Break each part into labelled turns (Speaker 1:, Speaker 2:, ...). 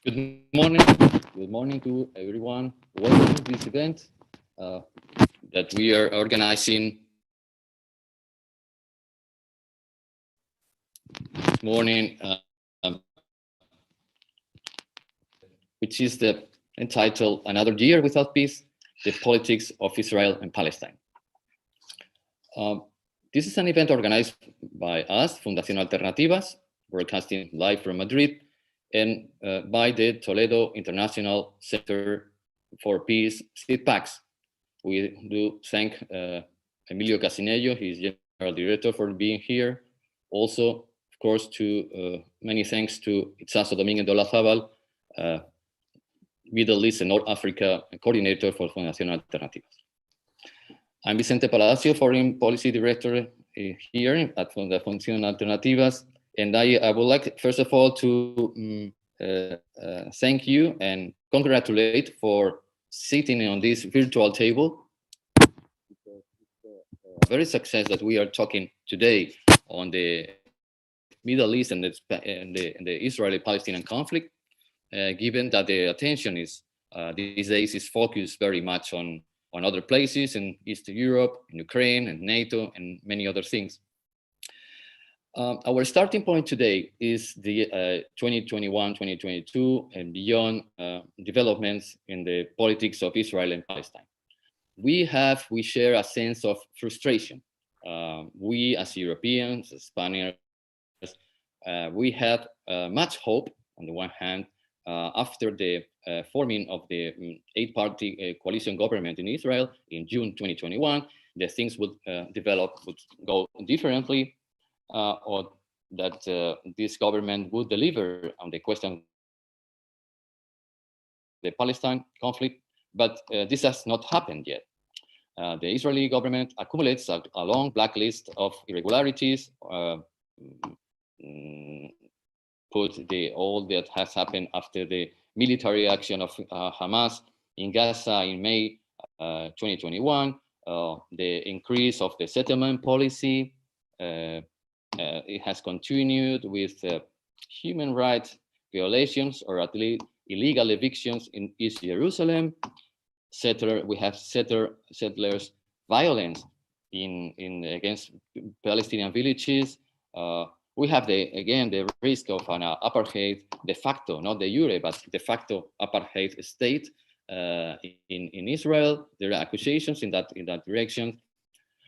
Speaker 1: Good morning. Good morning to everyone. Welcome to this event that we are organizing this morning, which is entitled Another Year Without Peace, the Politics of Israel and Palestine. This is an event organized by us, Fundación Alternativas, broadcasting live from Madrid, and by the Toledo International Center for Peace, CITpax. We do thank Emilio Casinello, his general director, for being here. Also, of course, many thanks to Itzazo Dominguez Dolazabal, Middle East and North Africa coordinator for Fundación Alternativas. I'm Vicente Palacio, Foreign Policy Director here at Fundación Alternativas. And I would like, first of all, to thank you and congratulate for sitting on this virtual table. It's a very success that we are talking today on the Middle East and the Israeli-Palestinian conflict, given that the attention is these days is focused very much on other places in Eastern Europe, in Ukraine, and NATO, and many other things. Our starting point today is the 2021-2022 and beyond developments in the politics of Israel and Palestine. We share a sense of frustration. We as Europeans, as Spaniards, we had much hope on the one hand after the forming of the eight-party coalition government in Israel in June 2021, that things would go differently. Or that this government would deliver on the question of the Palestine conflict, but this has not happened yet. The Israeli government accumulates a long blacklist of irregularities, put all that has happened after the military action of Hamas in Gaza in May 2021, the increase of the settlement policy. It has continued with human rights violations, or at least illegal evictions in East Jerusalem. We have settlers violence against Palestinian villages. We have the risk of an apartheid de facto, not de jure, but de facto apartheid state in Israel. There are accusations in that direction.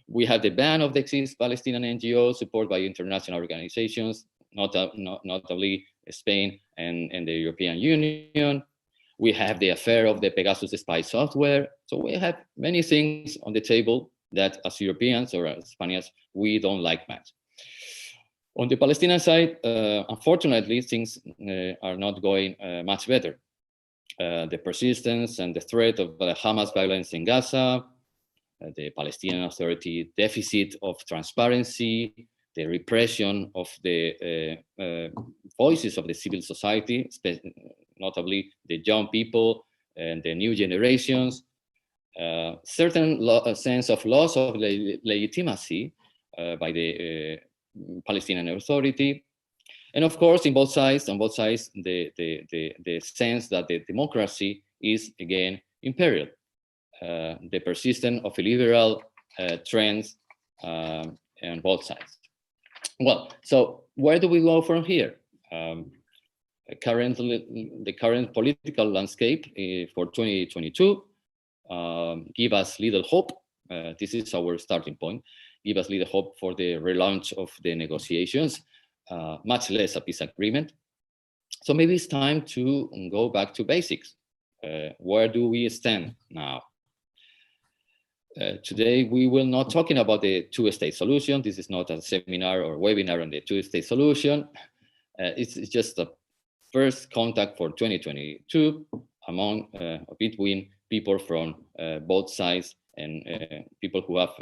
Speaker 1: We have the ban of the Palestinian NGOs supported by international organizations, notably Spain and the European Union. We have the affair of the Pegasus spy software. So we have many things on the table that as Europeans or as Spaniards, we don't like much. On the Palestinian side, unfortunately, things are not going much better. The persistence and the threat of the Hamas violence in Gaza, the Palestinian Authority deficit of transparency, the repression of the voices of the civil society, notably the young people and the new generations, certain sense of loss of legitimacy by the Palestinian Authority, and of course, on both sides, the sense that the democracy is again imperiled. The persistence of illiberal trends on both sides. Well, so where do we go from here? The current political landscape for 2022 give us little hope. This is our starting point. Give us little hope for the relaunch of the negotiations, much less a peace agreement. So maybe it's time to go back to basics. Where do we stand now? Today, we will not talking about the two-state solution. This is not a seminar or webinar on the two-state solution. It's just a first contact for 2022 between people from both sides and people who have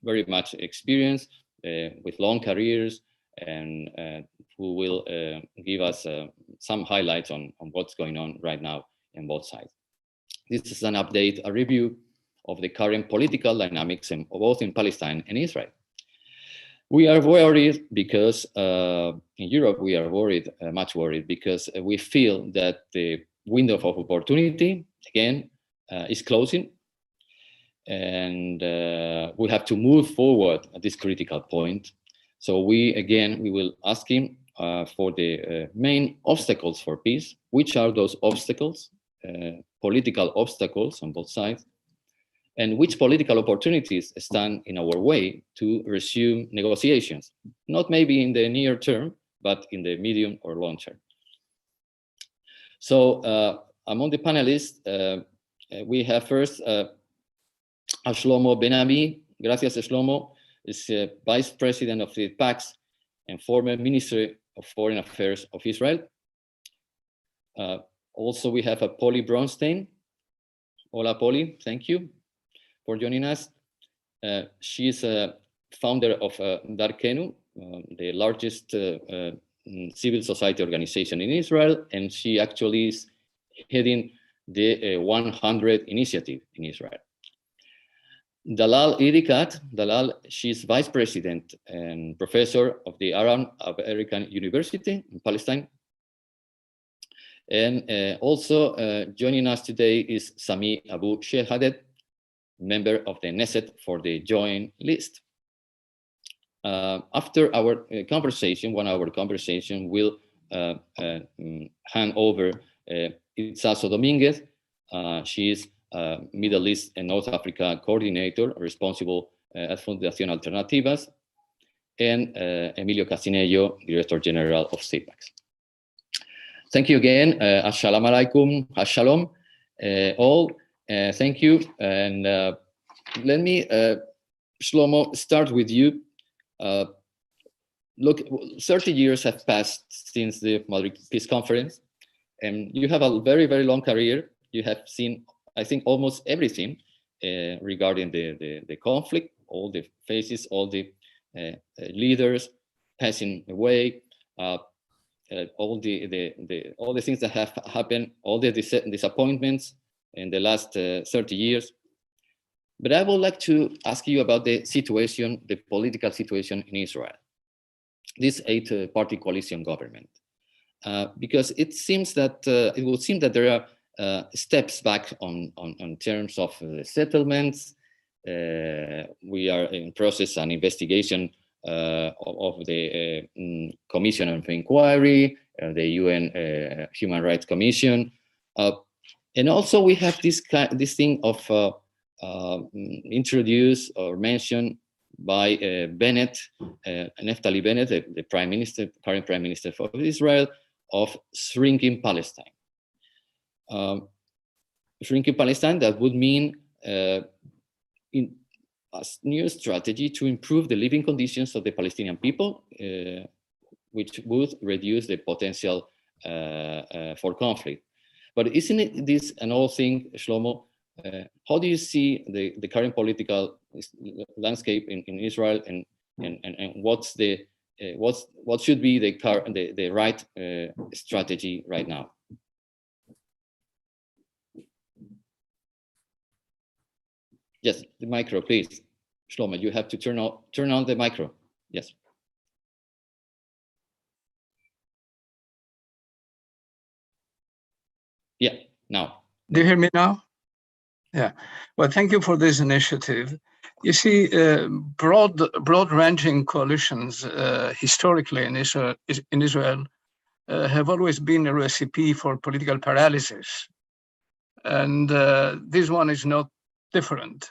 Speaker 1: very much experience with long careers and who will give us some highlights on what's going on right now in both sides. This is an update, a review of the current political dynamics both in Palestine and Israel. We are worried because in Europe we are worried, much worried, because we feel that the window of opportunity again is closing, and we have to move forward at this critical point. So we will ask him for the main obstacles for peace. Which are those obstacles, political obstacles on both sides, and which political opportunities stand in our way to resume negotiations, not maybe in the near term, but in the medium or long term. So among the panelists, we have first Shlomo Ben-Ami. Gracias, Shlomo. Is Vice President of CITpax and former Minister of Foreign Affairs of Israel. Also, we have Polly Bronstein. Hola, Polly. Thank you for joining us. She is a founder of Darkenu, the largest civil society organization in Israel, and she actually is heading the 100 initiative in Israel. Dalal Irikat. Dalal, she's vice president and professor of the Arab American University in Palestine. And also joining us today is Sami Abu Shehadet, member of the Knesset for the Joint List. After our conversation, 1 hour conversation, we'll hand over Itzazo Dominguez. She is Middle East and North Africa coordinator responsible at Fundación Alternativas, and Emilio Castinello, Director General of CITpax. Thank you again. Assalamu alaikum, Shalom, all. Thank you. And let me, Shlomo, start with you. Look, 30 years have passed since the Madrid Peace Conference, and you have a very, very long career. You have seen, I think, almost everything regarding the conflict, all the phases, all the leaders passing away, all the things that have happened, all the disappointments in the last 30 years. But I would like to ask you about the situation, the political situation in Israel, this 8-party coalition government, because it seems that it would seem that there are steps back on terms of settlements. We are in process an investigation of the Commission of Inquiry, the UN Human Rights Commission, and also we have this thing of introduced or mentioned by Bennett, Naftali Bennett, the Prime Minister, current Prime Minister of Israel, of shrinking Palestine. Shrinking Palestine, that would mean in a new strategy to improve the living conditions of the Palestinian people, which would reduce the potential for conflict. But isn't it this an old thing, Shlomo? How do you see the current political landscape in Israel, and what should be the right strategy right now? Yes, the micro, please. Shlomo, you have to turn on the micro. Yes. Yeah, now.
Speaker 2: Do you hear me now? Yeah. Well, thank you for this initiative. You see, broad-ranging coalitions historically in Israel have always been a recipe for political paralysis. And this one is not different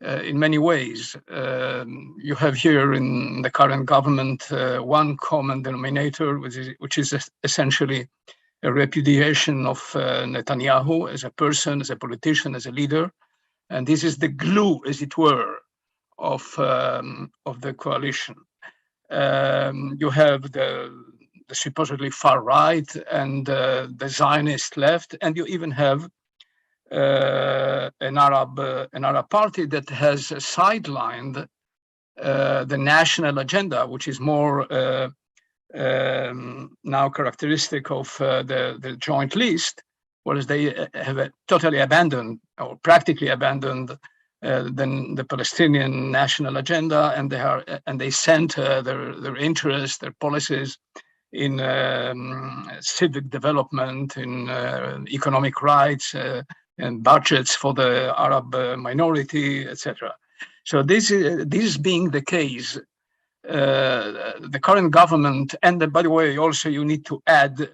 Speaker 2: in many ways. You have here in the current government one common denominator, which is essentially a repudiation of Netanyahu as a person, as a politician, as a leader. And this is the glue, as it were, of the coalition. You have the supposedly far right and the Zionist left, and you even have an Arab party that has sidelined the national agenda, which is more now characteristic of the Joint List, whereas they have totally abandoned or practically abandoned than the Palestinian national agenda, and they center their interests, their policies in civic development, in economic rights, and budgets for the Arab minority, etc. So this being the case, the current government, and by the way, also you need to add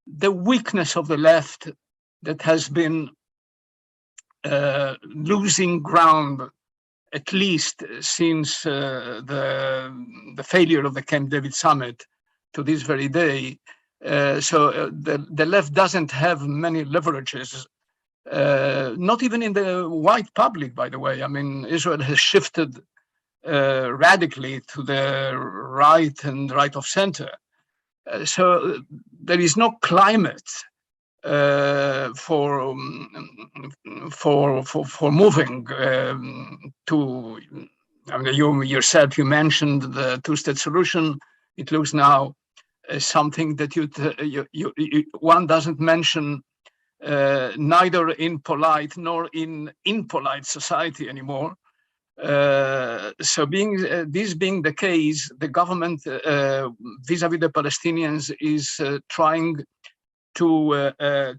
Speaker 2: the weakness of the left that has been losing ground, at least since the failure of the Camp David summit to this very day. So the left doesn't have many leverages, not even in the white public, by the way. I mean, Israel has shifted radically to the right and right of center. So there is no climate for moving to. I mean, you yourself, you mentioned the two-state solution. It looks now something that one doesn't mention neither in polite nor in impolite society anymore. So this being the case, the government vis-a-vis the Palestinians is trying to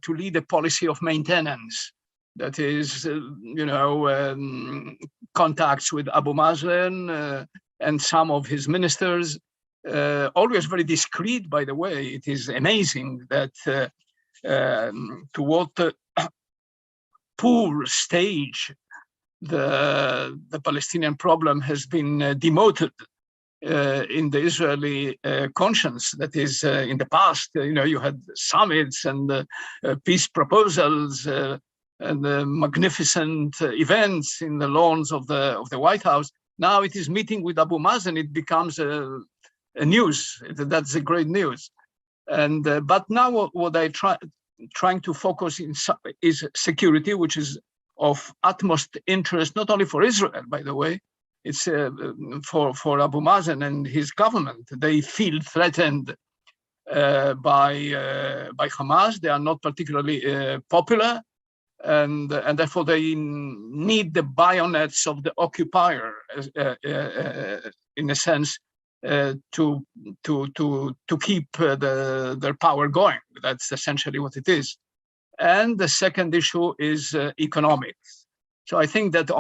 Speaker 2: lead a policy of maintenance. That is, contacts with Abu Mazen and some of his ministers, always very discreet, by the way. It is amazing that to what poor stage the Palestinian problem has been demoted in the Israeli conscience. That is, in the past, you had summits and peace proposals and magnificent events in the lawns of the White House. Now it is meeting with Abu Mazen. It becomes a news. That's a great news. And but now what I trying to focus in is security, which is of utmost interest not only for Israel, by the way. It's for Abu Mazen and his government. They feel threatened by Hamas. They are not particularly popular, and therefore they need the bayonets of the occupier, in a sense, to keep their power going. That's essentially what it is. And the second issue is economics. So I think that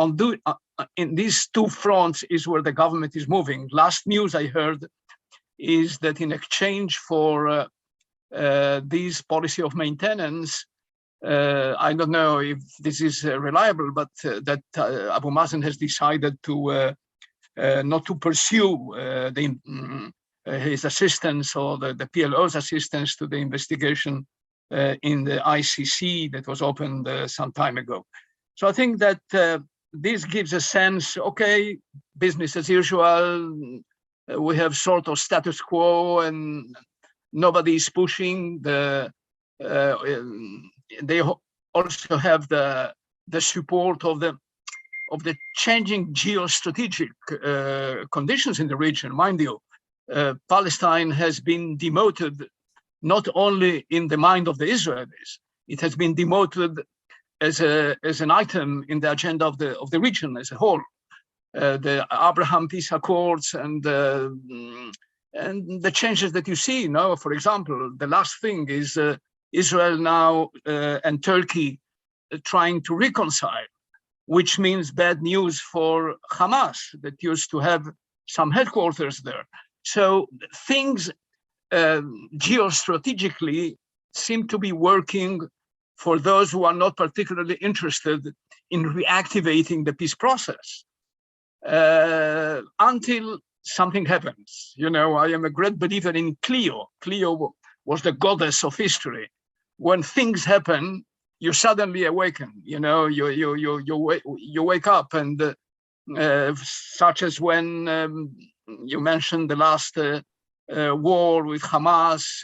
Speaker 2: in these two fronts is where the government is moving. Last news I heard is that in exchange for this policy of maintenance, I don't know if this is reliable, but that Abu Mazen has decided to not to pursue his assistance or the PLO's assistance to the investigation in the ICC that was opened some time ago. So I think that this gives a sense, okay, business as usual. We have sort of status quo and nobody is pushing. They also have the support of the changing geostrategic conditions in the region. Mind you, Palestine has been demoted not only in the mind of the Israelis, it has been demoted as an item in the agenda of the region as a whole. The Abraham Peace Accords and the changes that you see. For example, the last thing is Israel now and Turkey trying to reconcile, which means bad news for Hamas that used to have some headquarters there. So things geostrategically seem to be working for those who are not particularly interested in reactivating the peace process until something happens. I am a great believer in Clio. Clio was the goddess of history. When things happen, you suddenly awaken. You wake up, and such as when you mentioned the last war with Hamas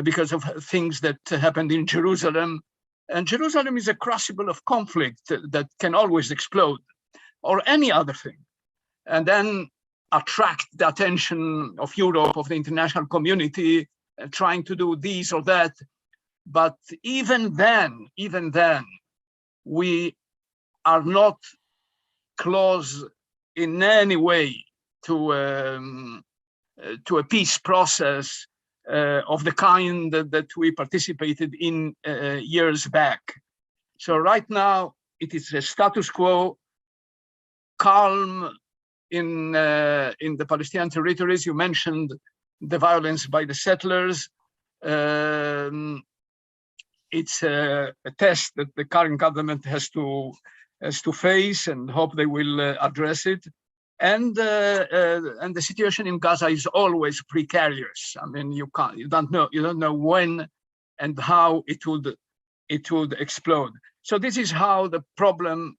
Speaker 2: because of things that happened in Jerusalem. And Jerusalem is a crucible of conflict that can always explode, or any other thing, and then attract the attention of Europe, of the international community, trying to do this or that. But even then, we are not close in any way to a peace process of the kind that we participated in years back. So right now, it is a status quo, calm in the Palestinian territories. You mentioned the violence by the settlers. It's a test that the current government has to face, and hope they will address it. And the situation in Gaza is always precarious. I mean, you don't know when and how it would explode. So this is how the problem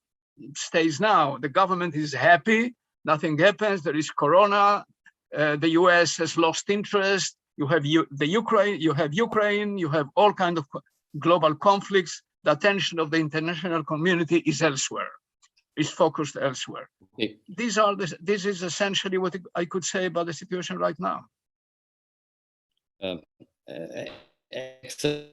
Speaker 2: stays now. The government is happy, nothing happens. There is Corona. The US has lost interest. You have Ukraine. You have all kinds of global conflicts. The attention of the international community is elsewhere. Is focused elsewhere.
Speaker 1: Okay.
Speaker 2: This is essentially what I could say about the situation right now.
Speaker 1: Excellent.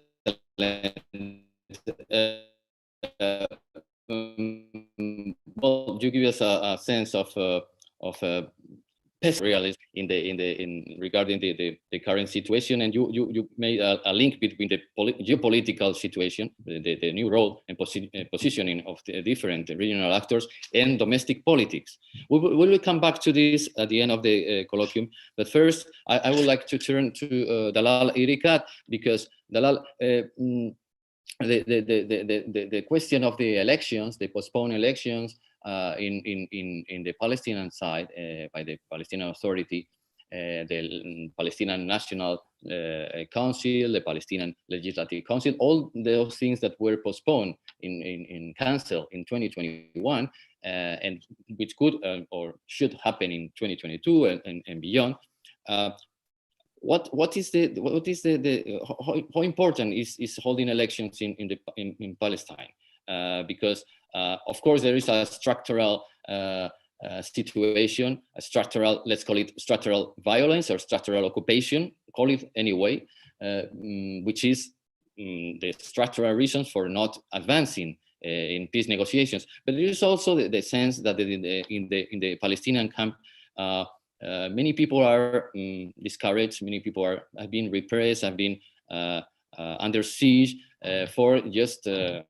Speaker 1: Well, you give us a sense of realism regarding the current situation, and you made a link between the geopolitical situation, the new role and positioning of the different regional actors, and domestic politics. We will come back to this at the end of the colloquium, but first I would like to turn to Dalal Irikat, because Dalal, the question of the elections, the postponed elections in the Palestinian side by the Palestinian Authority, the Palestinian National Council, the Palestinian Legislative Council, all those things that were postponed in cancelled in 2021, and which could or should happen in 2022 and beyond. How important is holding elections in Palestine? Because of course there is a structural situation, let's call it structural violence or structural occupation, call it anyway, which is the structural reasons for not advancing in peace negotiations. But there is also the sense that in the Palestinian camp, many people are discouraged, many people have been repressed, have been under siege for just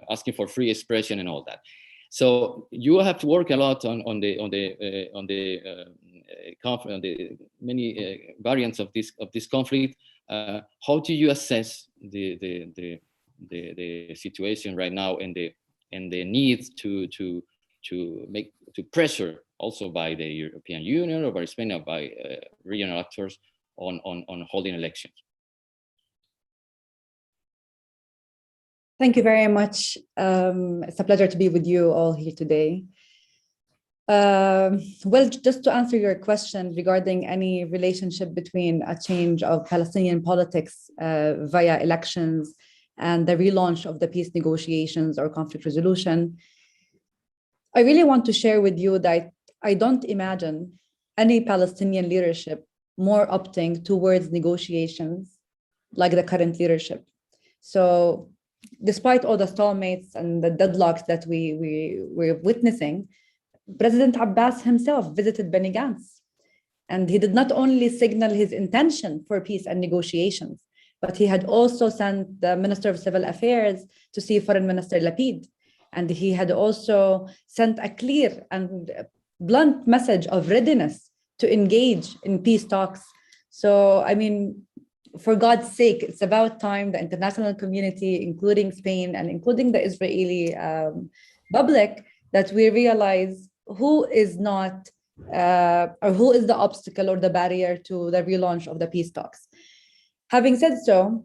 Speaker 1: asking for free expression and all that. So you have to work a lot on the many variants of this conflict. How do you assess the situation right now and the need to pressure also by the European Union or by Spain or by regional actors on holding elections?
Speaker 3: Thank you very much. It's a pleasure to be with you all here today. Well, just to answer your question regarding any relationship between a change of Palestinian politics via elections and the relaunch of the peace negotiations or conflict resolution, I really want to share with you that I don't imagine any Palestinian leadership more opting towards negotiations like the current leadership. So despite all the stalemates and the deadlocks that we're witnessing, President Abbas himself visited Benny Gantz, and he did not only signal his intention for peace and negotiations, but he had also sent the Minister of Civil Affairs to see Foreign Minister Lapid, and he had also sent a clear and blunt message of readiness to engage in peace talks. So, I mean, for God's sake, it's about time the international community, including Spain and including the Israeli public, that we realize who is not, or who is the obstacle or the barrier to the relaunch of the peace talks. Having said so,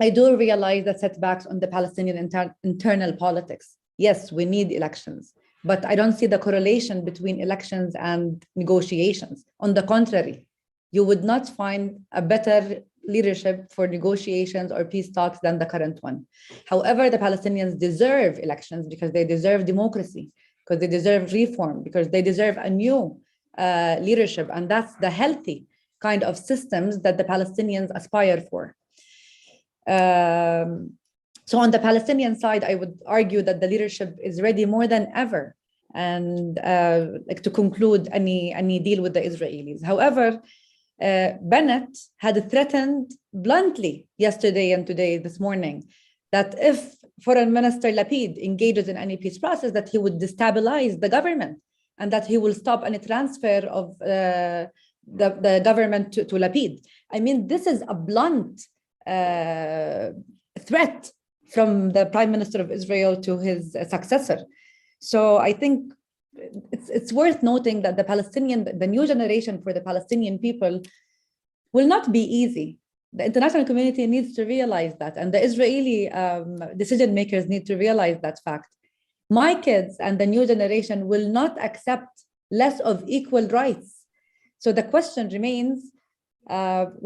Speaker 3: I do realize that setbacks on the Palestinian internal politics. Yes, we need elections, but I don't see the correlation between elections and negotiations. On the contrary, you would not find a better leadership for negotiations or peace talks than the current one. However, the Palestinians deserve elections because they deserve democracy, because they deserve reform, because they deserve a new leadership. And that's the healthy kind of systems that the Palestinians aspire for. So on the Palestinian side, I would argue that the leadership is ready more than ever and like to conclude any deal with the Israelis. However, Bennett had threatened bluntly yesterday and this morning that if Foreign Minister Lapid engages in any peace process, that he would destabilize the government and that he will stop any transfer of the government to Lapid. I mean, this is a blunt threat from the Prime Minister of Israel to his successor. So I think it's worth noting that the new generation for the Palestinian people will not be easy. The international community needs to realize that, and the Israeli decision makers need to realize that fact. My kids and the new generation will not accept less of equal rights. So the question remains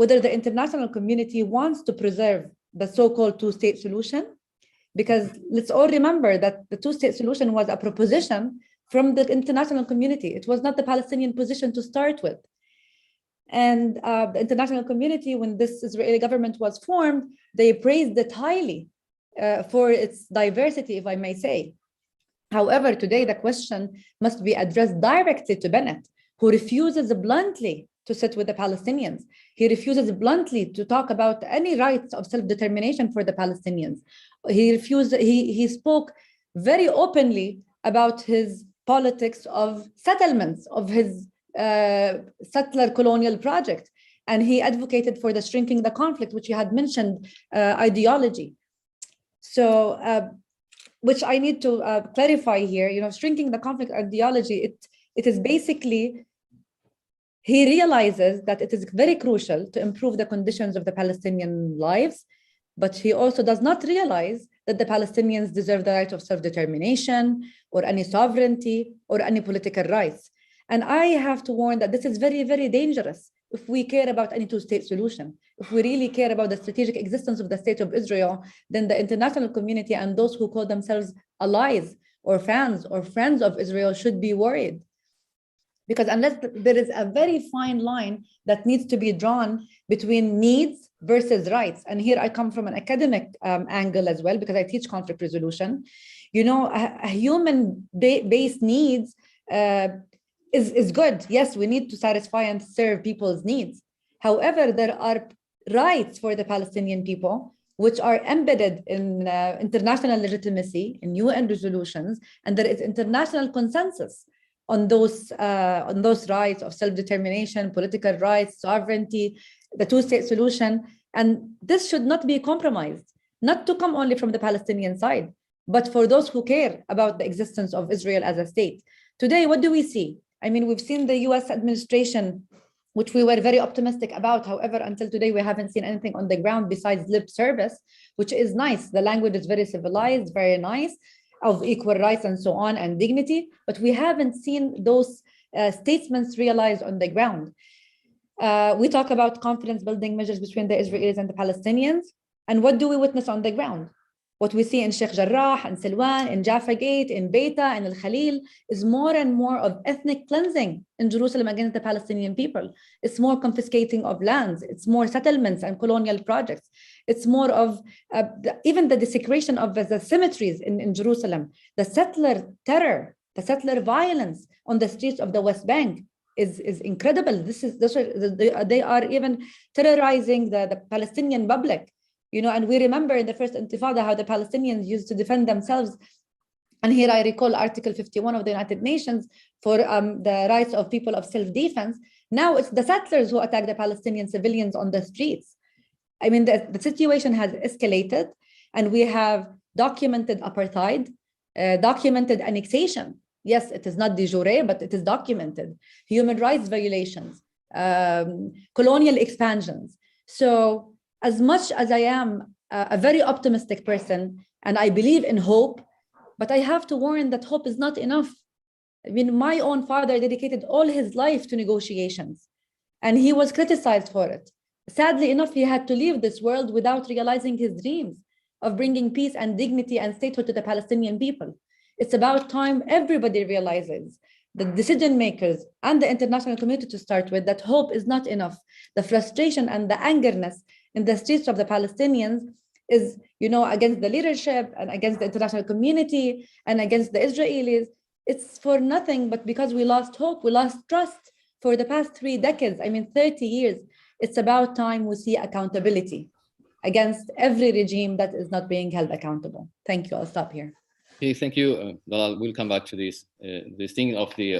Speaker 3: whether the international community wants to preserve the so-called two-state solution, because let's all remember that the two-state solution was a proposition from the international community. It was not the Palestinian position to start with. And the international community, when this Israeli government was formed, they praised it highly for its diversity, if I may say. However, today the question must be addressed directly to Bennett, who refuses bluntly to sit with the Palestinians. He refuses bluntly to talk about any rights of self-determination for the Palestinians. He spoke very openly about his politics of settlements, of his settler colonial project. And he advocated for the shrinking the conflict, which you had mentioned, ideology. So, which I need to clarify here, shrinking the conflict ideology, it is basically, he realizes that it is very crucial to improve the conditions of the Palestinian lives, but he also does not realize that the Palestinians deserve the right of self-determination or any sovereignty or any political rights. And I have to warn that this is very, very dangerous if we care about any two-state solution. If we really care about the strategic existence of the state of Israel, then the international community and those who call themselves allies or fans or friends of Israel should be worried. Because unless there is a very fine line that needs to be drawn between needs versus rights. And here I come from an academic angle as well, because I teach conflict resolution. A human-based needs is good. Yes, we need to satisfy and serve people's needs. However, there are rights for the Palestinian people, which are embedded in international legitimacy, in UN resolutions, and there is international consensus on those rights of self-determination, political rights, sovereignty, the two-state solution. And this should not be compromised, not to come only from the Palestinian side, but for those who care about the existence of Israel as a state. Today, what do we see? I mean, we've seen the US administration, which we were very optimistic about. However, until today, we haven't seen anything on the ground besides lip service, which is nice. The language is very civilized, very nice, of equal rights and so on, and dignity, but we haven't seen those statements realized on the ground. We talk about confidence building measures between the Israelis and the Palestinians, and what do we witness on the ground? What we see in Sheikh Jarrah, in Silwan, in Jaffa Gate, in Beita, in Al-Khalil is more and more of ethnic cleansing in Jerusalem against the Palestinian people. It's more confiscating of lands. It's more settlements and colonial projects. It's more of even the desecration of the cemeteries in Jerusalem. The settler terror, the settler violence on the streets of the West Bank is incredible. They are even terrorizing the Palestinian public. And we remember in the first Intifada how the Palestinians used to defend themselves. And here I recall Article 51 of the United Nations for the rights of people of self-defense. Now it's the settlers who attack the Palestinian civilians on the streets. I mean, the situation has escalated, and we have documented apartheid, documented annexation. Yes, it is not de jure, but it is documented. Human rights violations, colonial expansions. So as much as I am a very optimistic person, and I believe in hope, but I have to warn that hope is not enough. I mean, my own father dedicated all his life to negotiations, and he was criticized for it. Sadly enough, he had to leave this world without realizing his dreams of bringing peace and dignity and statehood to the Palestinian people. It's about time everybody realizes, the decision makers and the international community to start with, that hope is not enough. The frustration and the angerness in the streets of the Palestinians is, against the leadership and against the international community and against the Israelis it's for nothing, but because we lost hope, we lost trust for the past 3 decades. I mean, 30 years. It's about time we see accountability against every regime that is not being held accountable. Thank you. I'll stop here.
Speaker 1: Okay, thank you. We'll come back to this thing of the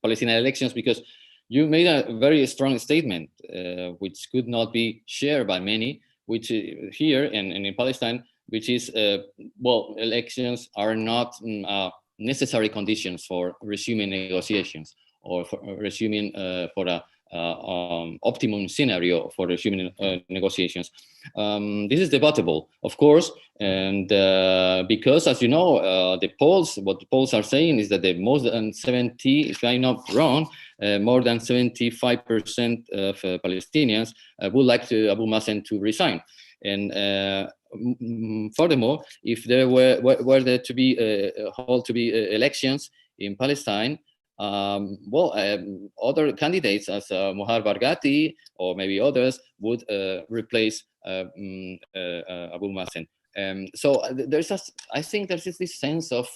Speaker 1: Palestinian elections, because you made a very strong statement, which could not be shared by many, which here and in Palestine, which is, well, elections are not necessary conditions for resuming negotiations or for resuming for a optimum scenario for resuming negotiations. This is debatable, of course, and because, as you know, what the polls are saying is that the more than 70, if I'm not wrong, more than 75% of Palestinians would like Abu Mazen to resign. And furthermore, if there were there to be elections in Palestine, other candidates as Mohar Barghouti or maybe others would replace Abu Mazen. So I think there's this sense of,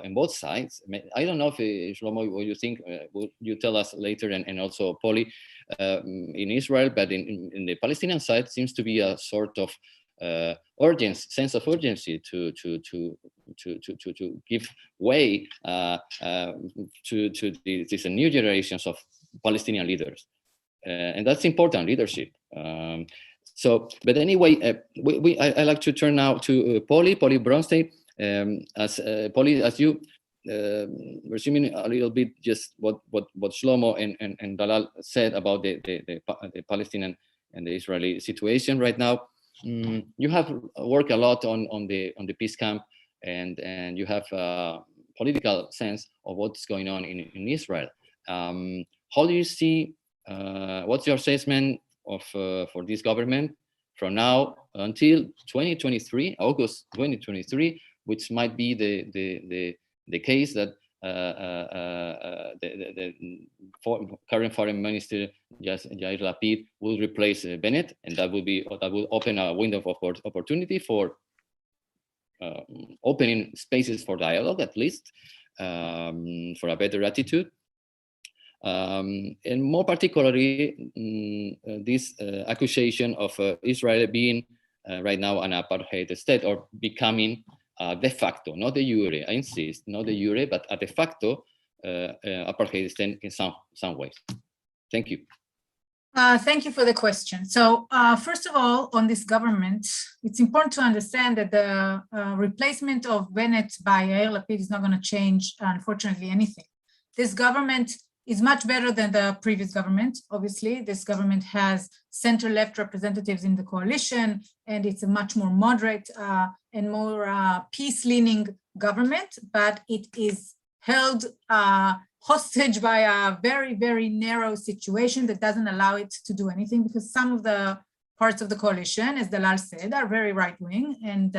Speaker 1: in both sides, I don't know if Shlomo, what you think, will you tell us later, and also Polly, in Israel, but in the Palestinian side seems to be a sort of sense of urgency to give way to these new generations of Palestinian leaders, and that's important leadership. But anyway, I like to turn now to Polly Bronstein. Polly, as you resuming a little bit just what Shlomo and Dalal said about the Palestinian and the Israeli situation right now. You have worked a lot on the peace camp, and you have a political sense of what's going on in Israel. How do you see? What's your assessment of for this government from now until 2023, August 2023, which might be the case that the current foreign minister Yair Lapid will replace Bennett, and that will open a window of opportunity for opening spaces for dialogue, at least for a better attitude, and more particularly this accusation of Israel being right now an apartheid state, or becoming de facto, not de jure, I insist, not de jure, but a de facto apartheid state in some ways. Thank you.
Speaker 4: Thank you for the question. So first of all, on this government, it's important to understand that the replacement of Bennett by Yair Lapid is not going to change, unfortunately, anything. This government is much better than the previous government. Obviously, this government has center-left representatives in the coalition, and it's a much more moderate and more peace-leaning government, but it is held hostage by a very, very narrow situation that doesn't allow it to do anything, because some of the parts of the coalition, as Dalal said, are very right-wing, and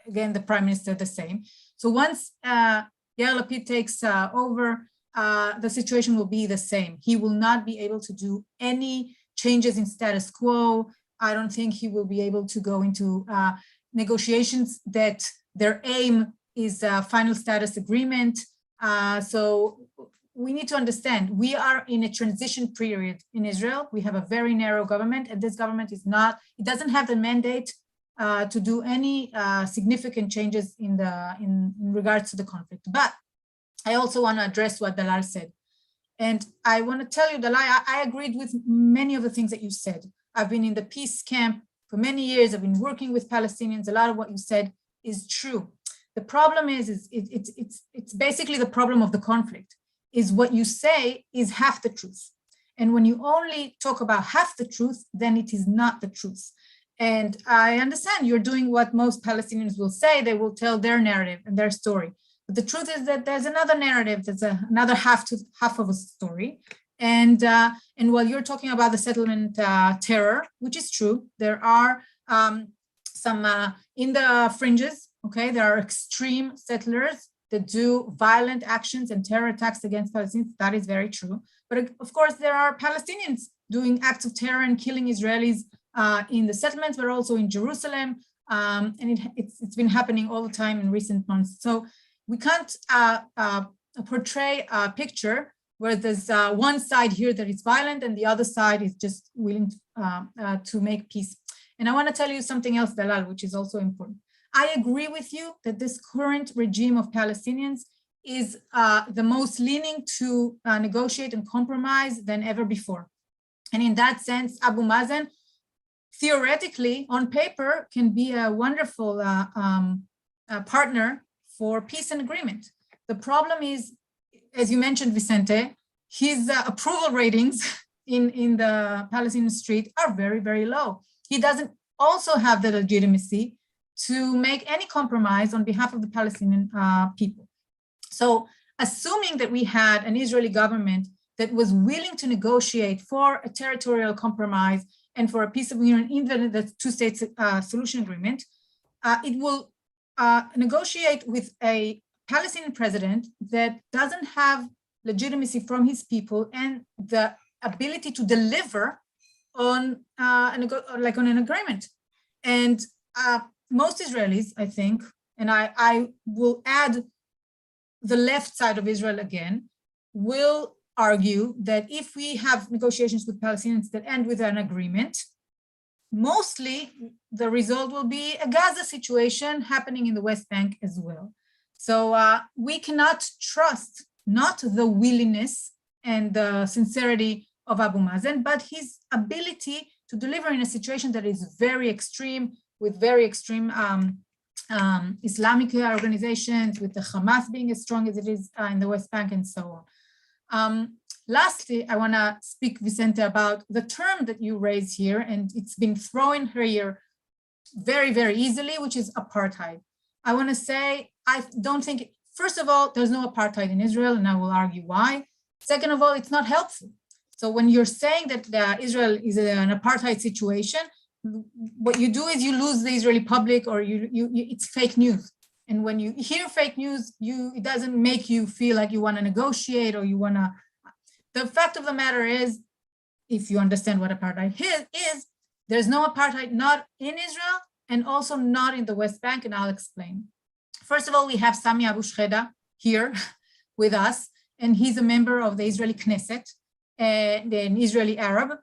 Speaker 4: again, the prime minister the same. So once Yair Lapid takes over, the situation will be the same. He will not be able to do any changes in status quo. I don't think he will be able to go into negotiations that their aim is a final status agreement. So we need to understand, we are in a transition period in Israel. We have a very narrow government, and this government is not, it doesn't have the mandate to do any significant changes in regards to the conflict. But I also want to address what Dalal said. And I want to tell you, Dalal, I agreed with many of the things that you said. I've been in the peace camp for many years. I've been working with Palestinians. A lot of what you said is true. The problem is it's basically the problem of the conflict, is what you say is half the truth. And when you only talk about half the truth, then it is not the truth. And I understand you're doing what most Palestinians will say. They will tell their narrative and their story. But the truth is that there's another narrative, there's another half of a story. And while you're talking about the settlement terror, which is true, there are some in the fringes, okay, there are extreme settlers that do violent actions and terror attacks against Palestinians. That is very true. But of course, there are Palestinians doing acts of terror and killing Israelis in the settlements, but also in Jerusalem. And it's been happening all the time in recent months. So we can't portray a picture where there's one side here that is violent and the other side is just willing to make peace. And I want to tell you something else, Dalal, which is also important. I agree with you that this current regime of Palestinians is the most leaning to negotiate and compromise than ever before. And in that sense, Abu Mazen, theoretically, on paper, can be a wonderful partner for peace and agreement. The problem is, as you mentioned, Vicente, his approval ratings in the Palestinian street are very, very low. He doesn't also have the legitimacy to make any compromise on behalf of the Palestinian people. So assuming that we had an Israeli government that was willing to negotiate for a territorial compromise and for a peace agreement, even the two-state solution agreement, it will negotiate with a Palestinian president that doesn't have legitimacy from his people and the ability to deliver on an agreement. And most Israelis, I think, and I will add the left side of Israel again, will argue that if we have negotiations with Palestinians that end with an agreement, mostly the result will be a Gaza situation happening in the West Bank as well. So we cannot trust not the willingness and the sincerity of Abu Mazen, but his ability to deliver in a situation that is very extreme, with very extreme Islamic organizations, with the Hamas being as strong as it is in the West Bank and so on. Lastly, I want to speak, Vicente, about the term that you raise here, and it's been thrown here very, very easily, which is apartheid. I want to say, I don't think, first of all, there's no apartheid in Israel, and I will argue why. Second of all, it's not helpful. So when you're saying that Israel is an apartheid situation, what you do is you lose the Israeli public, or it's fake news. And when you hear fake news, it doesn't make you feel like you want to negotiate or you want to. The fact of the matter is, if you understand what apartheid is, there's no apartheid, not in Israel and also not in the West Bank, and I'll explain. First of all, we have Sami Abu Shkheda here with us, and he's a member of the Israeli Knesset, an Israeli Arab,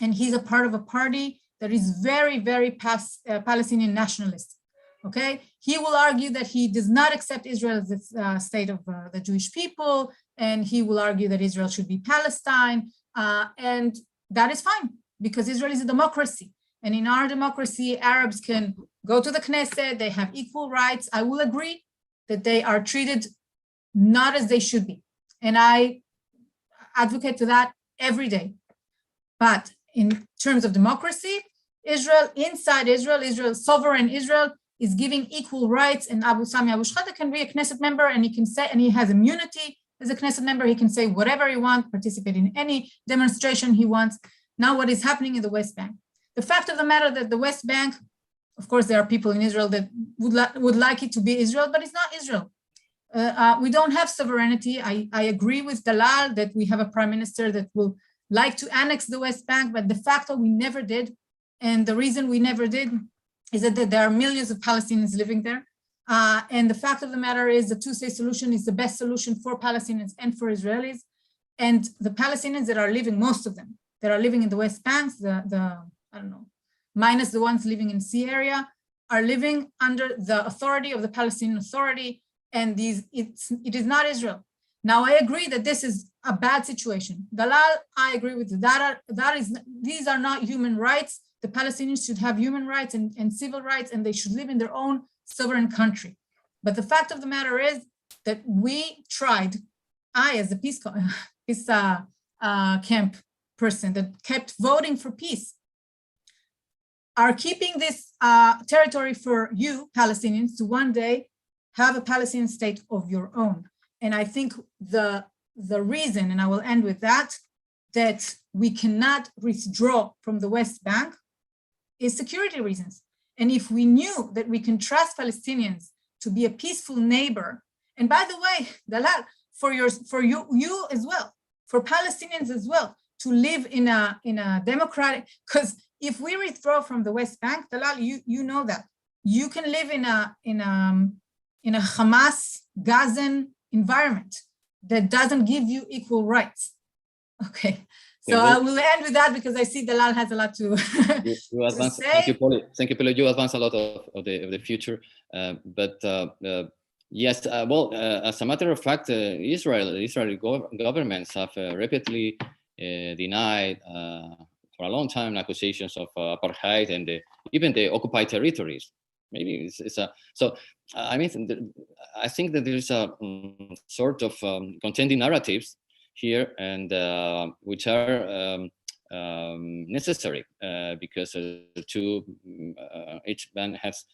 Speaker 4: and he's a part of a party that is very, very Palestinian nationalist, okay? He will argue that he does not accept Israel as the state of the Jewish people, and he will argue that Israel should be Palestine, and that is fine, because Israel is a democracy. And in our democracy, Arabs can go to the Knesset, they have equal rights. I will agree that they are treated not as they should be. And I advocate for that every day. But in terms of democracy, Israel, inside Israel, sovereign Israel, is giving equal rights, and Sami Abu Shkheda can be a Knesset member, and he can say, and he has immunity as a Knesset member. He can say whatever he wants, participate in any demonstration he wants. Now, what is happening in the West Bank? The fact of the matter that the West Bank, of course, there are people in Israel that would like it to be Israel, but it's not Israel. We don't have sovereignty. I agree with Dalal that we have a prime minister that will like to annex the West Bank, but de facto we never did. And the reason we never did is that there are millions of Palestinians living there. And the fact of the matter is the two-state solution is the best solution for Palestinians and for Israelis. And the Palestinians that are living, most of them, that are living in the West Bank, I don't know, minus the ones living in sea area, are living under the authority of the Palestinian Authority, and it is not Israel. Now, I agree that this is a bad situation. Dalal, I agree with that. These are not human rights. The Palestinians should have human rights and civil rights, and they should live in their own sovereign country. But the fact of the matter is that we tried, I as a peace camp person that kept voting for peace, are keeping this territory for you, Palestinians, to one day have a Palestinian state of your own. And I think the reason, and I will end with that we cannot withdraw from the West Bank is security reasons. And if we knew that we can trust Palestinians to be a peaceful neighbor, and by the way, Dalal, for you as well, for Palestinians as well, to live in a democratic, because if we withdraw from the West Bank, Dalal, you know that you can live in a Hamas Gazan environment. that doesn't give you equal rights. Okay, so
Speaker 1: Okay,
Speaker 4: I will end with that because I see Dalal has a lot to,
Speaker 1: you advance.
Speaker 4: say.
Speaker 1: Thank you, Polly. Thank you, Polly. You advance a lot of the future, yes. As a matter of fact, Israeli governments have repeatedly denied for a long time accusations of apartheid and even the occupied territories. Maybe it's a so. I mean, I think that there is a sort of contending narratives here, and which are necessary because each band has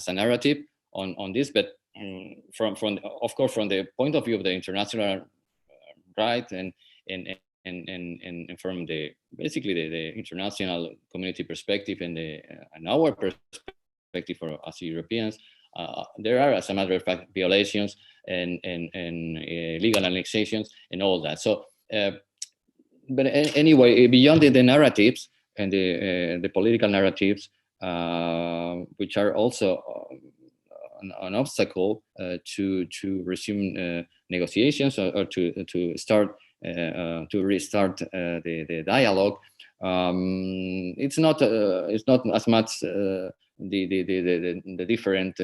Speaker 1: a narrative on this, but from of course from the point of view of the international right and from the basically the international community perspective and our perspective for us Europeans, there are, as a matter of fact, violations and legal annexations and all that. So, but anyway, beyond the narratives and the political narratives, which are also an obstacle to resume negotiations or to start to restart the dialogue, it's not as much the different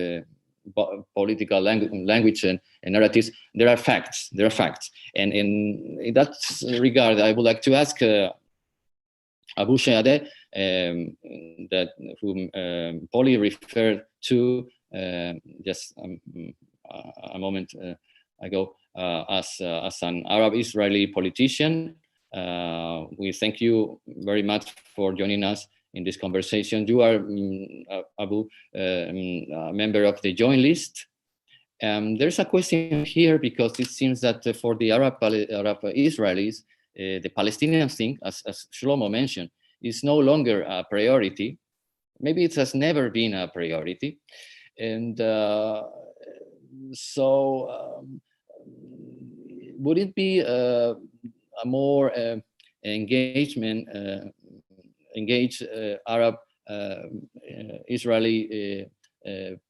Speaker 1: political language and narratives. There are facts. And in that regard, I would like to ask Abu Shayadeh, that whom Polly referred to just a moment ago as an Arab-Israeli politician. We thank you very much for joining us in this conversation. You are, Abu, a member of the joint list. There's a question here because it seems that for the Arab Israelis, the Palestinian thing, as Shlomo mentioned, is no longer a priority. Maybe it has never been a priority. And so would it be a more engaged Arab Israeli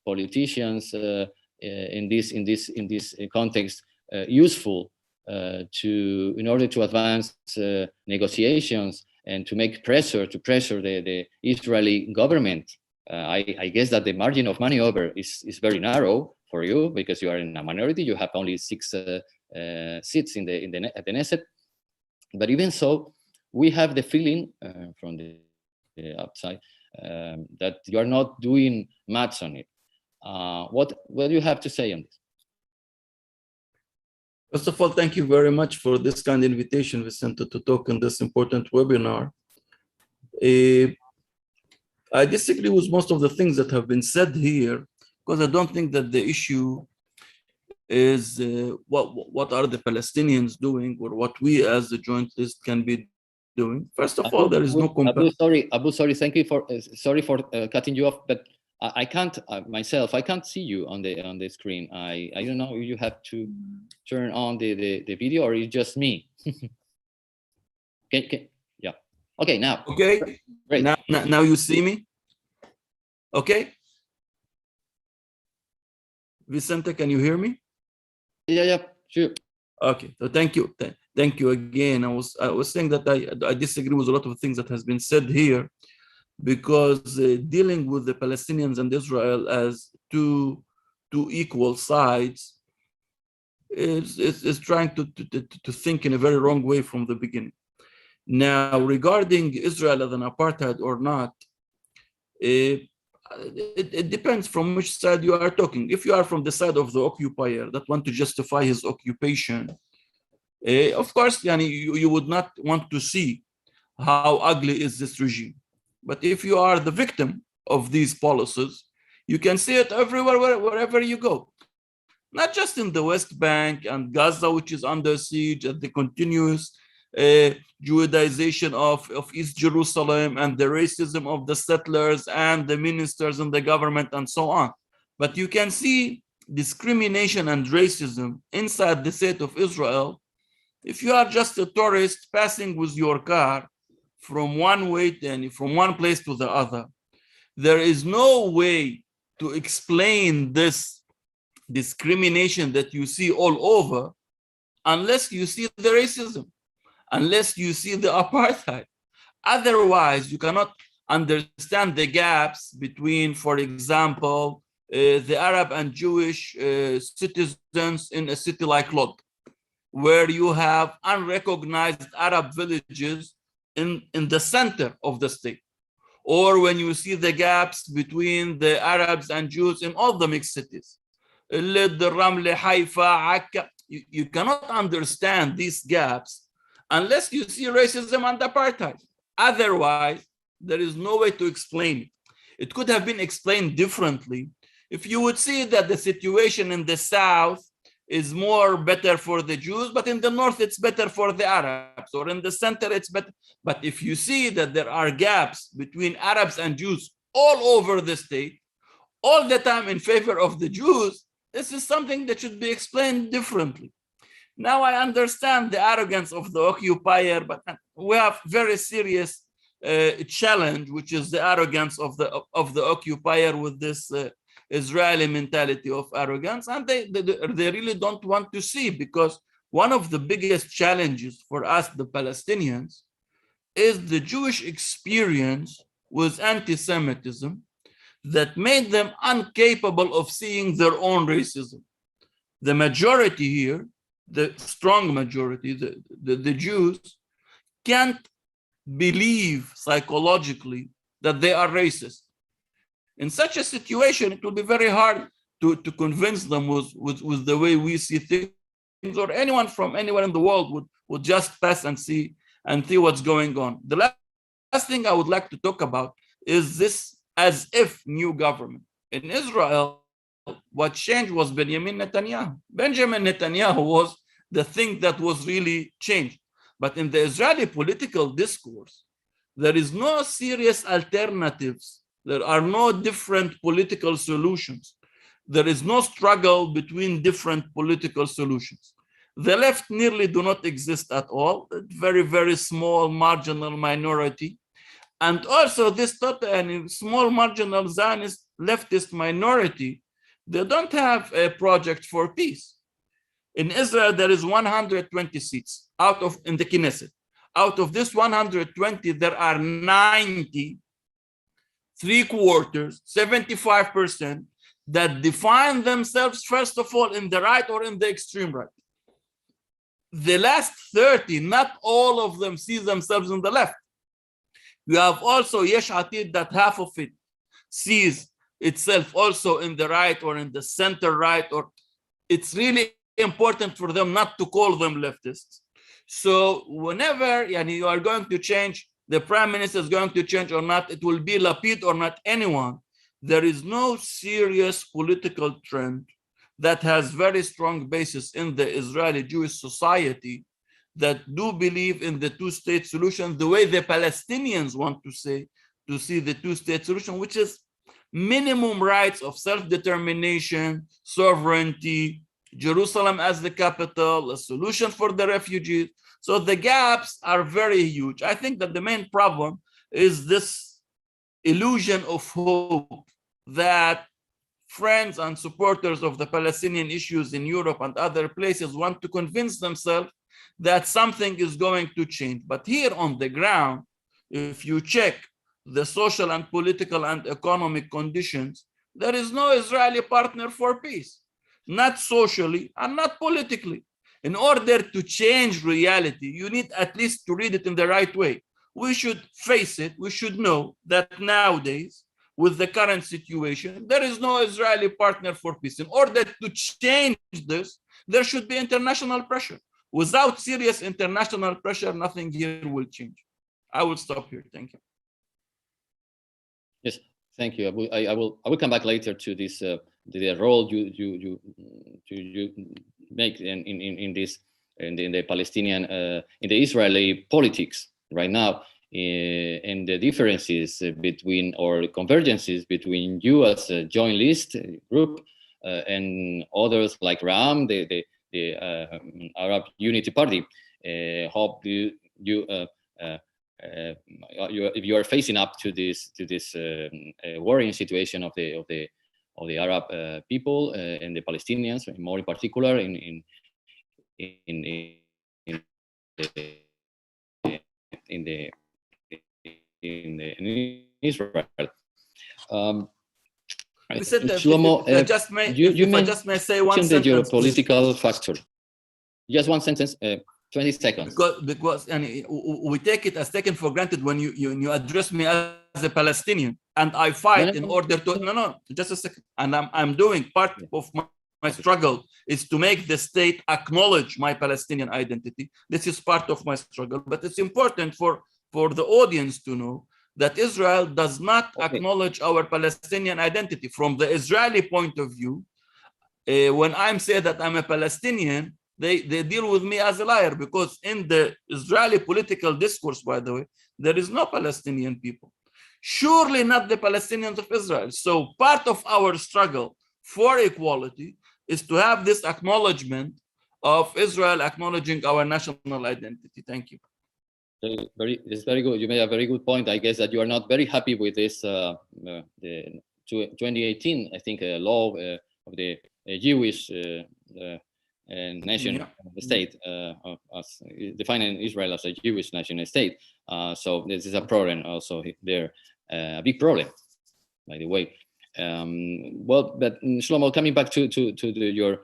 Speaker 1: politicians in this context useful in order to advance negotiations and to make pressure the Israeli government? I guess that the margin of maneuver is very narrow for you because you are in a minority. You have only 6 seats at the Knesset. But even so, we have the feeling from the outside that you are not doing much on it. What do you have to say on this?
Speaker 5: First of all, thank you very much for this kind invitation, Vicente, to talk in this important webinar. I disagree with most of the things that have been said here, because I don't think that the issue is what are the Palestinians doing or what we as the joint list can be doing. First of all, there is no comparison.
Speaker 1: Abu, sorry, thank you for sorry for cutting you off, but I can't myself. I can't see you on the screen. I don't know if you have to turn on the video or it's just me. Yeah. Okay, now.
Speaker 5: Okay.
Speaker 1: Great.
Speaker 5: Now you see me. Okay. Vicente, can you hear me?
Speaker 1: Yeah, sure.
Speaker 5: Okay. So thank you. Thank you again. I was saying that I disagree with a lot of things that has been said here, because dealing with the Palestinians and Israel as two equal sides is trying to think in a very wrong way from the beginning. Now, regarding Israel as an apartheid or not, it depends from which side you are talking. If you are from the side of the occupier that want to justify his occupation, of course, you would not want to see how ugly is this regime. But if you are the victim of these policies, you can see it everywhere, wherever you go. Not just in the West Bank and Gaza, which is under siege, and the continuous Judaization of East Jerusalem and the racism of the settlers and the ministers in the government and so on. But you can see discrimination and racism inside the state of Israel if you are just a tourist passing with your car from one place to the other. There is no way to explain this discrimination that you see all over unless you see the racism, unless you see the apartheid. Otherwise, you cannot understand the gaps between, for example, the Arab and Jewish citizens in a city like Lod, where you have unrecognized Arab villages in the center of the state. Or when you see the gaps between the Arabs and Jews in all the mixed cities. You cannot understand these gaps unless you see racism and apartheid. Otherwise, there is no way to explain it. It could have been explained differently if you would see that the situation in the south is more better for the Jews, but in the north it's better for the Arabs, or in the center it's better. But if you see that there are gaps between Arabs and Jews all over the state, all the time in favor of the Jews, this is something that should be explained differently. Now I understand the arrogance of the occupier, but we have very serious challenge, which is the arrogance of the occupier with this Israeli mentality of arrogance, and they really don't want to see, because one of the biggest challenges for us, the Palestinians, is the Jewish experience with anti-Semitism that made them incapable of seeing their own racism. The majority here, the strong majority, the Jews, can't believe psychologically that they are racist. In such a situation, it will be very hard to convince them with the way we see things, or anyone from anywhere in the world would just pass and see what's going on. The last thing I would like to talk about is this as if new government. In Israel, what changed was Benjamin Netanyahu. Benjamin Netanyahu was the thing that was really changed. But in the Israeli political discourse, there is no serious alternatives. There are no different political solutions. There is no struggle between different political solutions. The left nearly do not exist at all, a very, very small marginal minority. And also this small marginal Zionist leftist minority, they don't have a project for peace. In Israel, there is 120 seats in the Knesset. Out of this 120, there are 90, 3/4, 75% that define themselves, first of all, in the right or in the extreme right. The last 30, not all of them see themselves in the left. You have also Yesh Atid, that half of it sees itself also in the right or in the center right, or it's really important for them not to call them leftists. So whenever you are going to change, the prime minister is going to change or not, it will be Lapid or not anyone. There is no serious political trend that has very strong basis in the Israeli Jewish society that do believe in the two-state solution the way the Palestinians want to see the two-state solution, which is minimum rights of self-determination, sovereignty, Jerusalem as the capital, a solution for the refugees. So the gaps are very huge. I think that the main problem is this illusion of hope that friends and supporters of the Palestinian issues in Europe and other places want to convince themselves that something is going to change. But here on the ground, if you check the social and political and economic conditions, there is no Israeli partner for peace, not socially and not politically. In order to change reality, you need at least to read it in the right way. We should face it. We should know that nowadays, with the current situation, there is no Israeli partner for peace. In order to change this, there should be international pressure. Without serious international pressure, nothing here will change. I will stop here. Thank you.
Speaker 1: Yes, thank you. I will come back later to this the role you make in the Palestinian in the Israeli politics right now, and the differences between or convergences between you as a joint list group and others like RAM, the Arab Unity Party. Hope if you are facing up to this worrying situation of the Arab people and the Palestinians, more in particular in in Israel. Shlomo,
Speaker 5: if I just may say one sentence,
Speaker 1: your political factor. Just one sentence, 20 seconds.
Speaker 5: Because and we take it as taken for granted when you address me as a Palestinian, and I fight in order to just a second. And I'm doing part of my struggle is to make the state acknowledge my Palestinian identity. This is part of my struggle, but it's important for the audience to know that Israel does not acknowledge our Palestinian identity. From the Israeli point of view, when I'm saying that I'm a Palestinian, they deal with me as a liar, because in the Israeli political discourse, by the way, there is no Palestinian people. Surely not the Palestinians of Israel. So part of our struggle for equality is to have this acknowledgement of Israel acknowledging our national identity. Thank you.
Speaker 1: It's very good. You made a very good point. I guess that you are not very happy with this the 2018, I think, law of the Jewish nation state, as defining Israel as a Jewish national state. So this is a problem also there, a big problem, by the way. Well, but Shlomo, coming back to your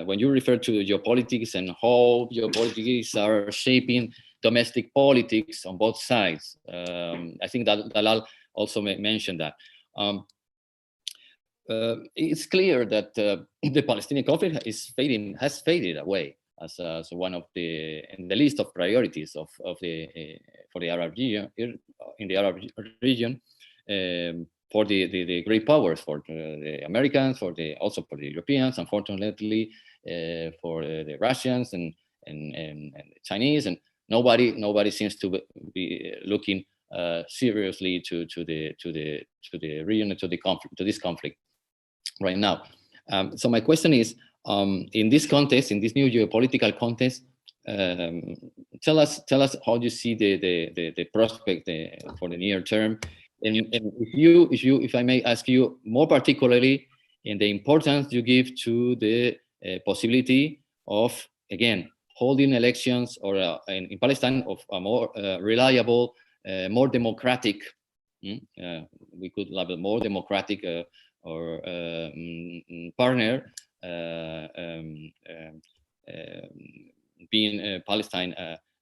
Speaker 1: when you refer to geopolitics and how geopolitics are shaping domestic politics on both sides, I think that Dalal also mentioned that. It's clear that the Palestinian conflict has faded away as one of the in the list of priorities for the Arab region, in the Arab region, for the great powers, for the Americans, also for the Europeans, unfortunately, for the Russians and the Chinese, and nobody seems to be looking seriously to the region, to this conflict right now. So my question is, in this context, in this new geopolitical context, tell us how you see the prospect for the near term, and if I may ask you more particularly in the importance you give to the possibility of, again, holding elections or in Palestine of a more reliable, more democratic, we could label more democratic or partner, being Palestine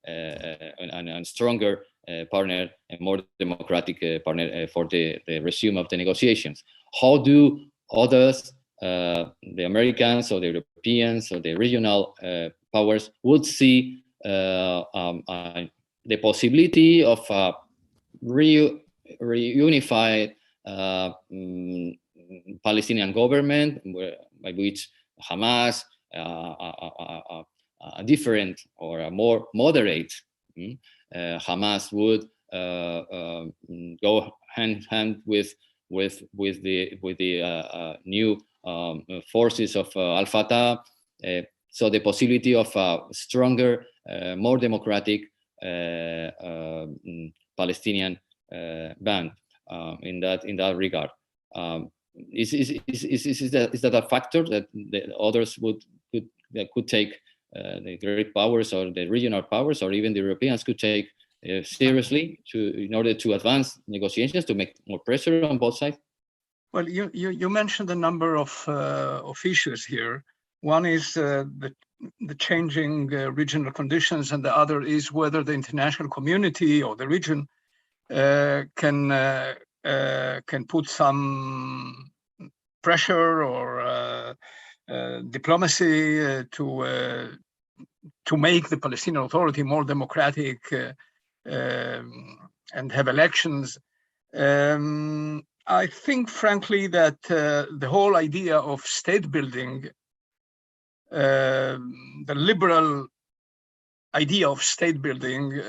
Speaker 1: and a stronger partner and more democratic partner for the resume of the negotiations. How do others, the Americans or the Europeans or the regional powers, would see the possibility of a reunified Palestinian government, by which Hamas, a different or a more moderate Hamas would go hand in hand with the new forces of Al-Fatah. So the possibility of a stronger, more democratic Palestinian band in that regard. Is that a factor that the others could take, the great powers or the regional powers or even the Europeans could take seriously in order to advance negotiations, to make more pressure on both sides?
Speaker 2: Well, you mentioned a number of issues here. One is the changing regional conditions, and the other is whether the international community or the region can put some pressure or diplomacy to make the Palestinian Authority more democratic and have elections. I think, frankly, that the whole idea of state building, the liberal idea of state building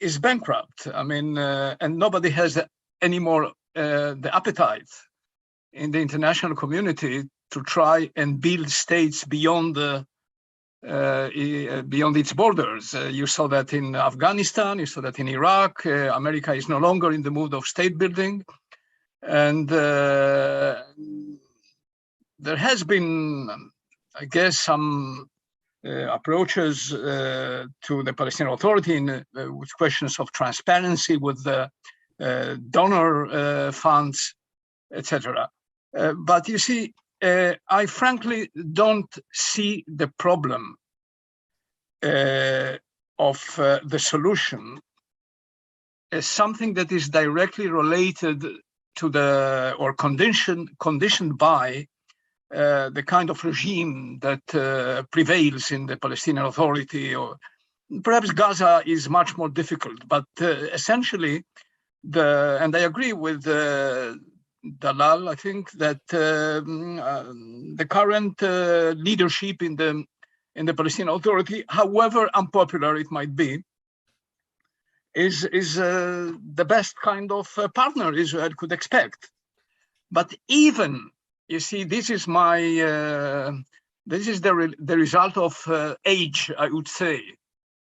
Speaker 2: is bankrupt. I mean, and nobody has any more the appetite in the international community to try and build states beyond its borders. You saw that in Afghanistan, you saw that in Iraq. America is no longer in the mood of state building. And there has been, I guess, some approaches to the Palestinian Authority with questions of transparency, with the donor funds, etc. But you see, I frankly don't see the problem of the solution as something that is directly related to the, or conditioned by the kind of regime that prevails in the Palestinian Authority, or perhaps Gaza is much more difficult, but essentially, and I agree with Dalal, I think that the current leadership in the Palestinian Authority, however unpopular it might be, is the best kind of partner Israel could expect. But even, you see, this is the result of age, I would say,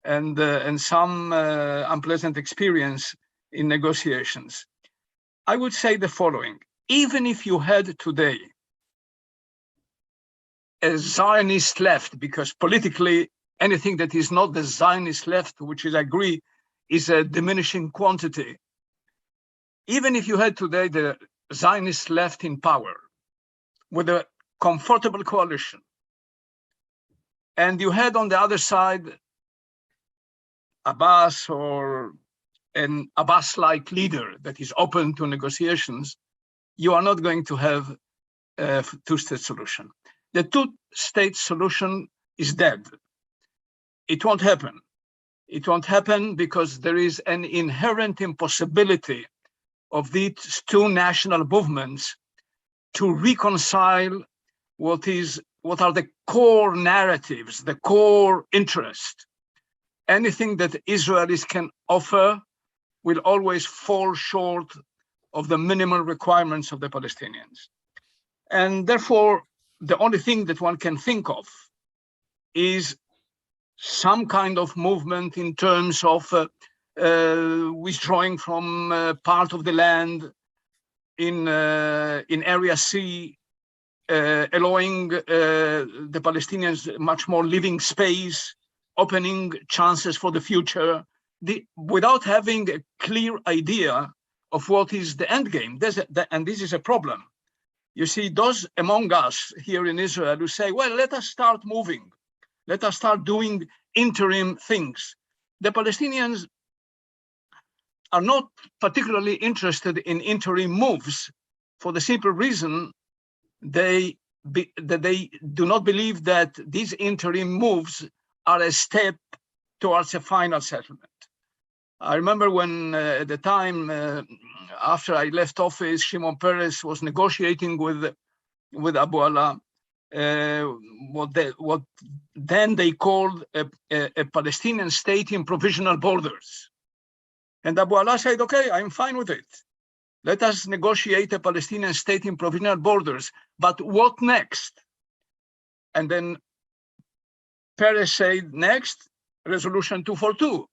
Speaker 2: and some unpleasant experience in negotiations. I would say the following: even if you had today a Zionist left, because politically anything that is not the Zionist left, which is, I agree, is a diminishing quantity. Even if you had today the Zionist left in power with a comfortable coalition, and you had on the other side Abbas or an Abbas-like leader that is open to negotiations, you are not going to have a two-state solution. The two-state solution is dead. It won't happen. It won't happen because there is an inherent impossibility of these two national movements to reconcile what are the core narratives, the core interest. Anything that Israelis can offer will always fall short of the minimal requirements of the Palestinians. And therefore, the only thing that one can think of is some kind of movement in terms of withdrawing from part of the land in Area C, allowing the Palestinians much more living space, opening chances for the future, without having a clear idea of what is the end game. And this is a problem. You see, those among us here in Israel who say, well, let us start moving. Let us start doing interim things. The Palestinians are not particularly interested in interim moves for the simple reason that they do not believe that these interim moves are a step towards a final settlement. I remember when at the time after I left office, Shimon Peres was negotiating with Abu Ala what then they called a Palestinian state in provisional borders. And Abu Ala said, okay, I'm fine with it. Let us negotiate a Palestinian state in provisional borders, but what next? And then Peres said, next, resolution 242.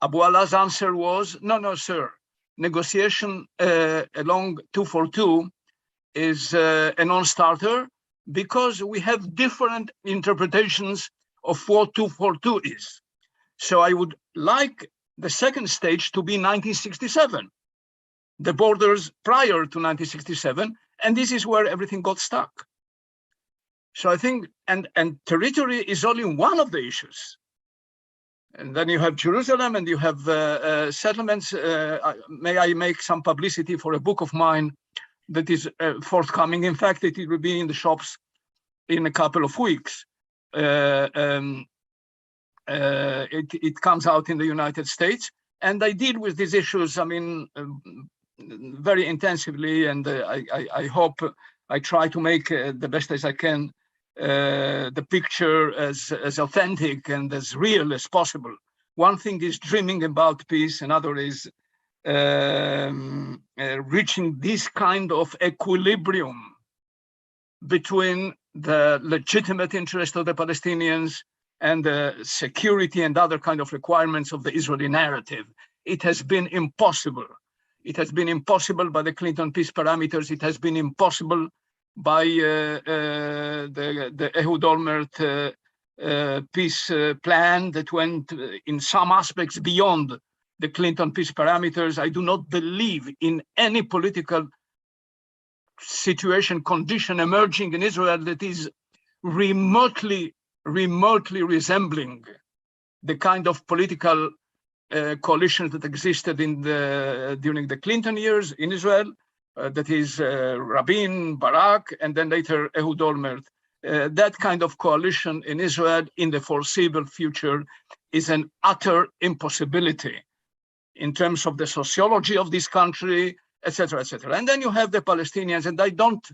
Speaker 2: Abu Ala's answer was, no, sir. Negotiation along 242 is a non-starter because we have different interpretations of what 242 is. So I would like the second stage to be 1967, the borders prior to 1967, and this is where everything got stuck. So I think, and territory is only one of the issues. And then you have Jerusalem and you have settlements. May I make some publicity for a book of mine that is forthcoming? In fact, it will be in the shops in a couple of weeks. It comes out in the United States, and I deal with these issues, I mean, very intensively, and I hope I try to make the best as I can the picture as authentic and as real as possible. One thing is dreaming about peace, another is reaching this kind of equilibrium between the legitimate interest of the Palestinians and the security and other kind of requirements of the Israeli narrative. It has been impossible. It has been impossible by the Clinton peace parameters. It has been impossible by the Ehud Olmert peace plan that went in some aspects beyond the Clinton peace parameters. I do not believe in any political situation, condition emerging in Israel that is remotely resembling the kind of political coalition that existed during the Clinton years in Israel, that is Rabin, Barak, and then later Ehud Olmert. That kind of coalition in Israel in the foreseeable future is an utter impossibility in terms of the sociology of this country, etc., etc. And then you have the Palestinians, and I don't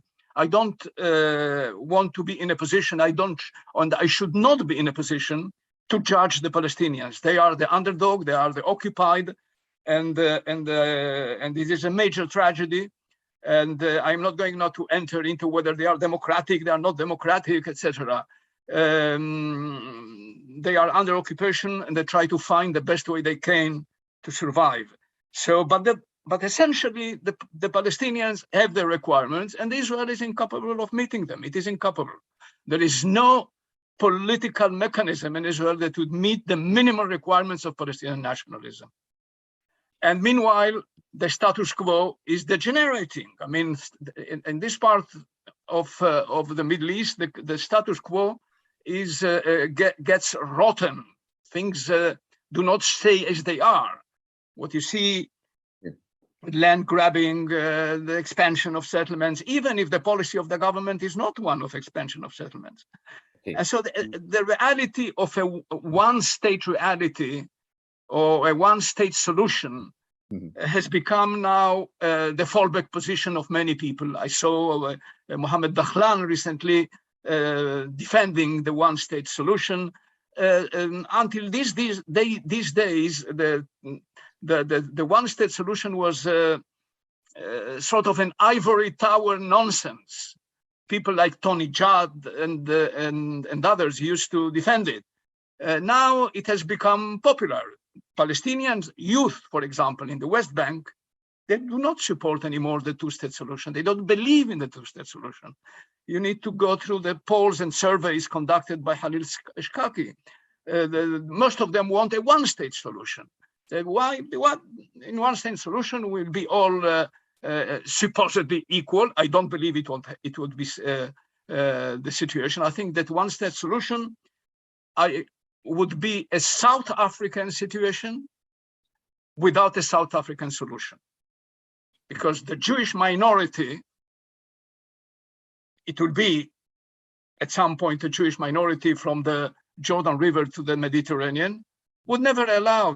Speaker 2: want to be in a position, I should not be in a position to judge the Palestinians. They are the underdog, they are the occupied, and it is a major tragedy. And I'm not going not to enter into whether they are democratic, they are not democratic, etc. They are under occupation, and they try to find the best way they can to survive. So, but essentially, the Palestinians have their requirements, and Israel is incapable of meeting them. It is incapable. There is no political mechanism in Israel that would meet the minimum requirements of Palestinian nationalism. And meanwhile, the status quo is degenerating. I mean, in this part of the Middle East, the status quo is gets rotten. Things do not stay as they are. What you see, land grabbing, the expansion of settlements, even if the policy of the government is not one of expansion of settlements. Okay. And so the reality of a one-state reality or a one-state solution has become now the fallback position of many people. I saw Mohammed Dakhlan recently defending the one-state solution. Until these days, the one-state solution was sort of an ivory tower nonsense. People like Tony Judd and others used to defend it. Now it has become popular. Palestinian youth, for example, in the West Bank, they do not support anymore the two-state solution. They don't believe in the two-state solution. You need to go through the polls and surveys conducted by Halil Shkaki. Most of them want a one-state solution. Why? In one-state solution will be all supposedly equal. I don't believe it would be the situation. I think that one-state solution would be a South African situation without a South African solution. Because the Jewish minority, it will be at some point a Jewish minority from the Jordan River to the Mediterranean, would never allow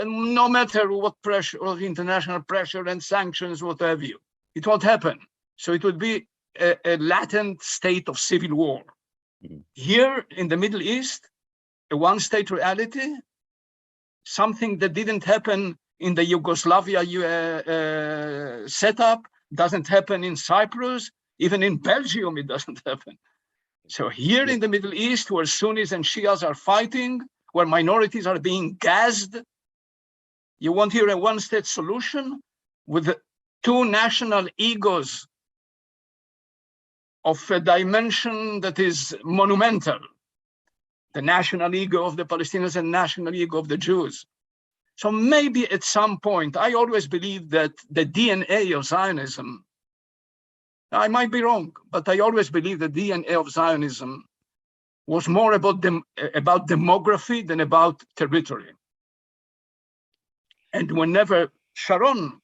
Speaker 2: no matter what pressure or international pressure and sanctions, what have you, it won't happen. So it would be a latent state of civil war. Here in the Middle East, a one-state reality, something that didn't happen in the Yugoslavia setup, doesn't happen in Cyprus, even in Belgium it doesn't happen. So here in the Middle East, where Sunnis and Shias are fighting, where minorities are being gassed, you want here a one-state solution with two national egos of a dimension that is monumental. The national ego of the Palestinians and national ego of the Jews. So maybe at some point, I always believe that the DNA of Zionism, I might be wrong, but I always believe the DNA of Zionism was more about demography than about territory. And whenever Sharon,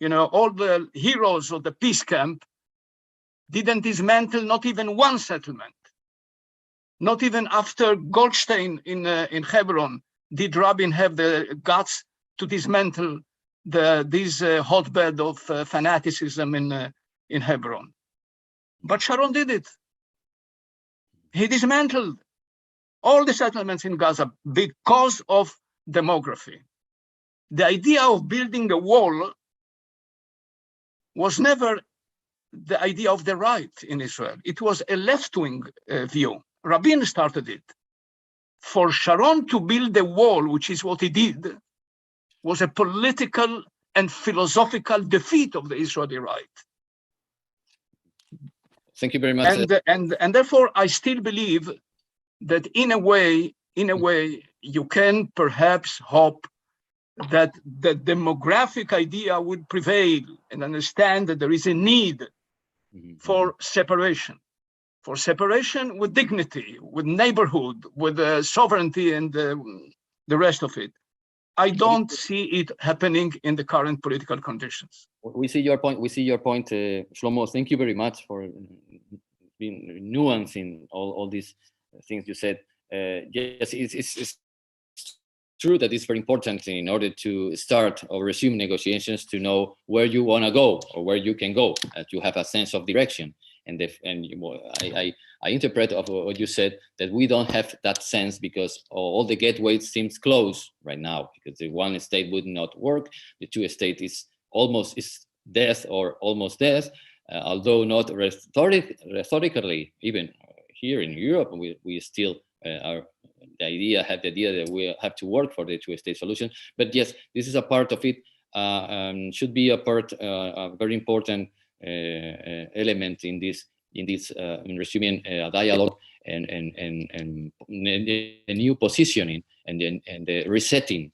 Speaker 2: all the heroes of the peace camp didn't dismantle not even one settlement. Not even after Goldstein in Hebron did Rabin have the guts to dismantle this hotbed of fanaticism in Hebron. But Sharon did it. He dismantled all the settlements in Gaza because of demography. The idea of building a wall was never the idea of the right in Israel. It was a left-wing view. Rabin started it. For Sharon to build a wall, which is what he did, was a political and philosophical defeat of the Israeli right.
Speaker 1: Thank you very much.
Speaker 2: And therefore, I still believe that in a way, you can perhaps hope that the demographic idea would prevail and understand that there is a need for separation with dignity, with neighborhood, with sovereignty and the rest of it. I don't see it happening in the current political conditions.
Speaker 1: We see your point. Shlomo, thank you very much for being nuancing all these things you said. Yes, it's true that it's very important in order to start or resume negotiations to know where you want to go or where you can go, that you have a sense of direction. I interpret of what you said that we don't have that sense because all the gateways seems closed right now, because the one state would not work, the two state is death or almost death, although not rhetorically. Even here in Europe, we still have the idea that we have to work for the two-state solution. But yes, this is a part of it. Should be a part, a very important element in resuming a dialogue and a new positioning and the resetting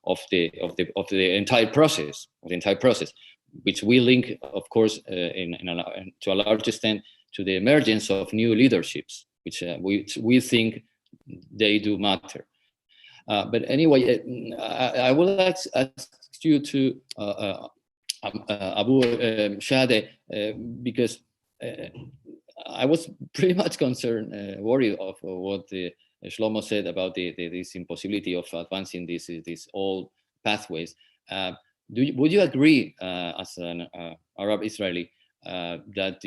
Speaker 1: of the entire process, which we link, of course, to a large extent to the emergence of new leaderships, which we think they do matter. But anyway, I would like to ask you to Abu Shahade, because I was pretty much worried of what Shlomo said about this impossibility of advancing these old pathways. Would you agree, as an Arab Israeli, that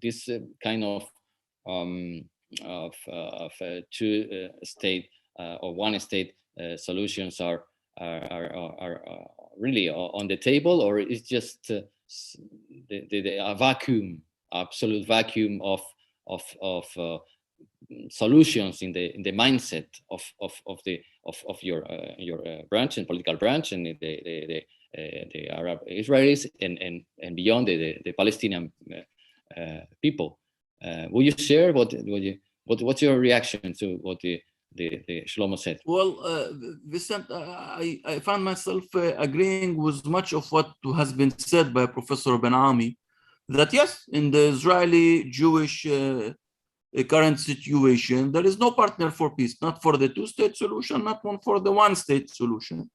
Speaker 1: this kind of two-state or one-state solutions are really on the table, or is just a absolute vacuum of solutions in the mindset of your branch and political branch and the Arab Israelis and beyond the Palestinian people? Will you share what's your reaction to what the Shlomo said?
Speaker 5: Well, Vicent, I found myself agreeing with much of what has been said by Professor Ben Ami, that yes, in the Israeli-Jewish current situation, there is no partner for peace, not for the two-state solution, not one for the one-state solution.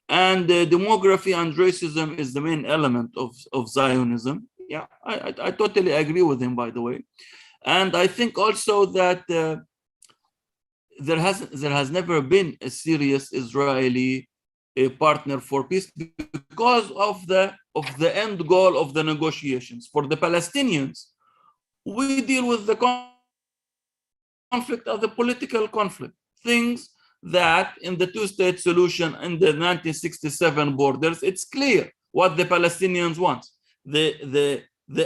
Speaker 5: And demography and racism is the main element of Zionism. Yeah, I totally agree with him, by the way. And I think also that there has never been a serious Israeli partner for peace because of the end goal of the negotiations. For the Palestinians, we deal with the conflict as a political conflict, things that in the two-state solution in the 1967 borders, it's clear what the Palestinians want. The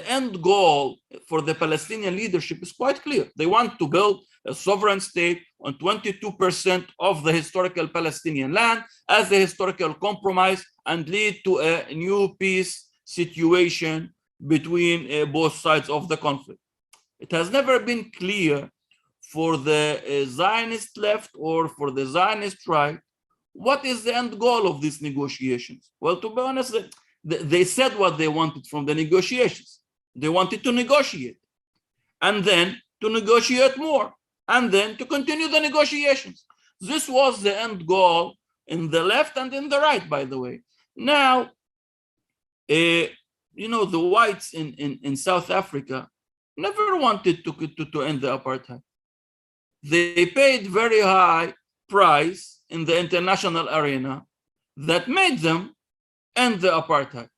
Speaker 5: end goal for the Palestinian leadership is quite clear. They want to build a sovereign state on 22% of the historical Palestinian land as a historical compromise and lead to a new peace situation between both sides of the conflict. It has never been clear for the Zionist left or for the Zionist right, what is the end goal of these negotiations? Well, to be honest, they said what they wanted from the negotiations. They wanted to negotiate and then to negotiate more and then to continue the negotiations. This was the end goal in the left and in the right, by the way. Now, the whites in South Africa never wanted to end the apartheid. They paid very high price in the international arena that made them end the apartheid.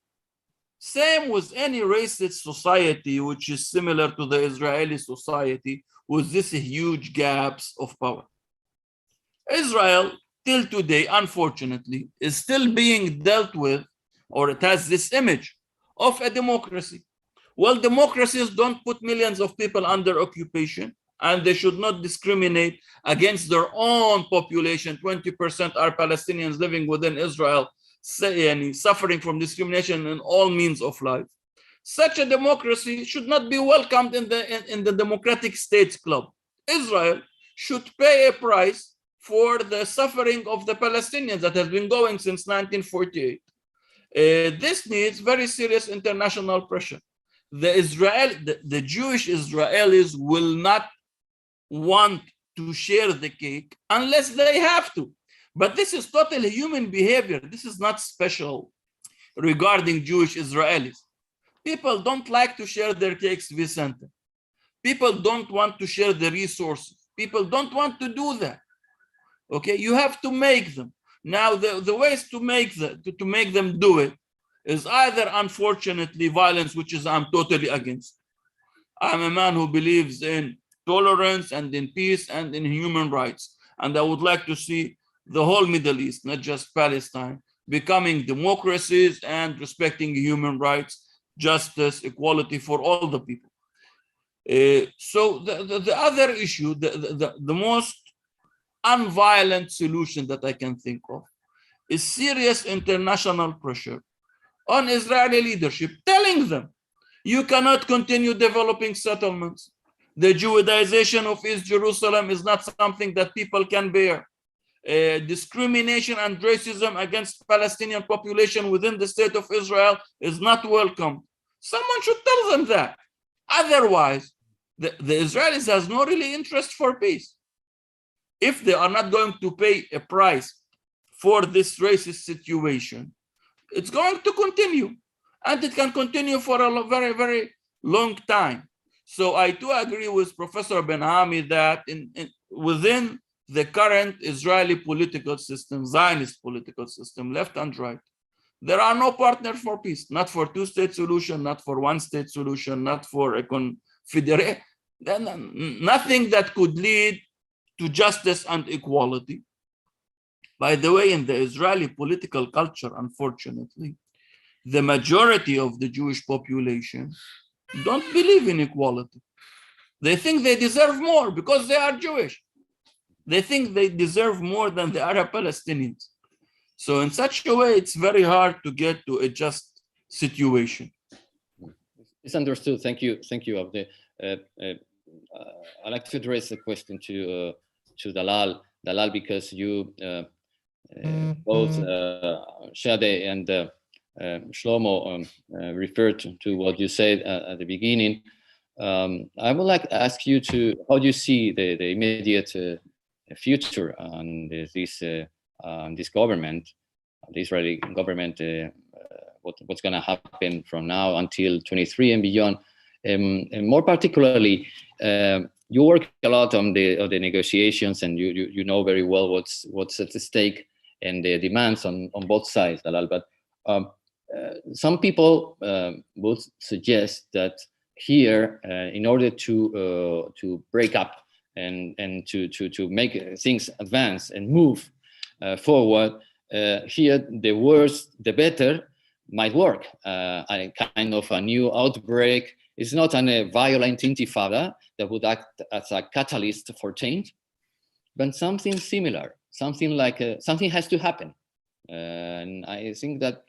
Speaker 5: Same with any racist society, which is similar to the Israeli society, with these huge gaps of power. Israel, till today, unfortunately, is still being dealt with, or it has this image of a democracy. Well, democracies don't put millions of people under occupation, and they should not discriminate against their own population. 20% are Palestinians living within Israel, suffering from discrimination in all means of life. such a democracy should not be welcomed in the democratic states club. Israel should pay a price for the suffering of the Palestinians that has been going since 1948. This needs very serious international pressure. The Jewish Israelis will not want to share the cake unless they have to. But this is totally human behavior. This is not special regarding Jewish Israelis. People don't like to share their cakes, Vicente. People don't want to share the resources. People don't want to do that. Okay, you have to make them. Now, the ways to make them do it is either, unfortunately, violence, which is I'm totally against. I'm a man who believes in tolerance and in peace and in human rights. And I would like to see the whole Middle East, not just Palestine, becoming democracies and respecting human rights, justice, equality for all the people. So the other issue, the most unviolent solution that I can think of is serious international pressure on Israeli leadership, telling them, you cannot continue developing settlements. The Judaization of East Jerusalem is not something that people can bear. Discrimination and racism against Palestinian population within the state of Israel is not welcome. Someone should tell them that. Otherwise, the Israelis has no really interest for peace. If they are not going to pay a price for this racist situation, it's going to continue. And it can continue for a very, very long time. So I do agree with Professor Ben-Ami that within the current Israeli political system, Zionist political system, left and right, there are no partners for peace, not for two-state solution, not for one-state solution, not for a confederation, nothing that could lead to justice and equality. By the way, in the Israeli political culture, unfortunately, the majority of the Jewish population don't believe in equality. They think they deserve more because they are Jewish. They think they deserve more than the Arab Palestinians. So in such a way, it's very hard to get to a just situation.
Speaker 1: It's understood. Thank you. Thank you, Abde. I'd like to address the question to Dalal. Dalal, because you both Shade and Shlomo referred to what you said at the beginning. I would like to ask you how do you see the immediate future on this government, the Israeli government, what's going to happen from now until 23 and beyond, and more particularly, you work a lot on the negotiations, and you know very well what's at stake and the demands on both sides, Dalal. But some people would suggest that here, in order to break up and to make things advance and move forward, here the worse the better might work. A kind of a new outbreak. It's not a violent intifada that would act as a catalyst for change, but something similar, something like something has to happen. And I think that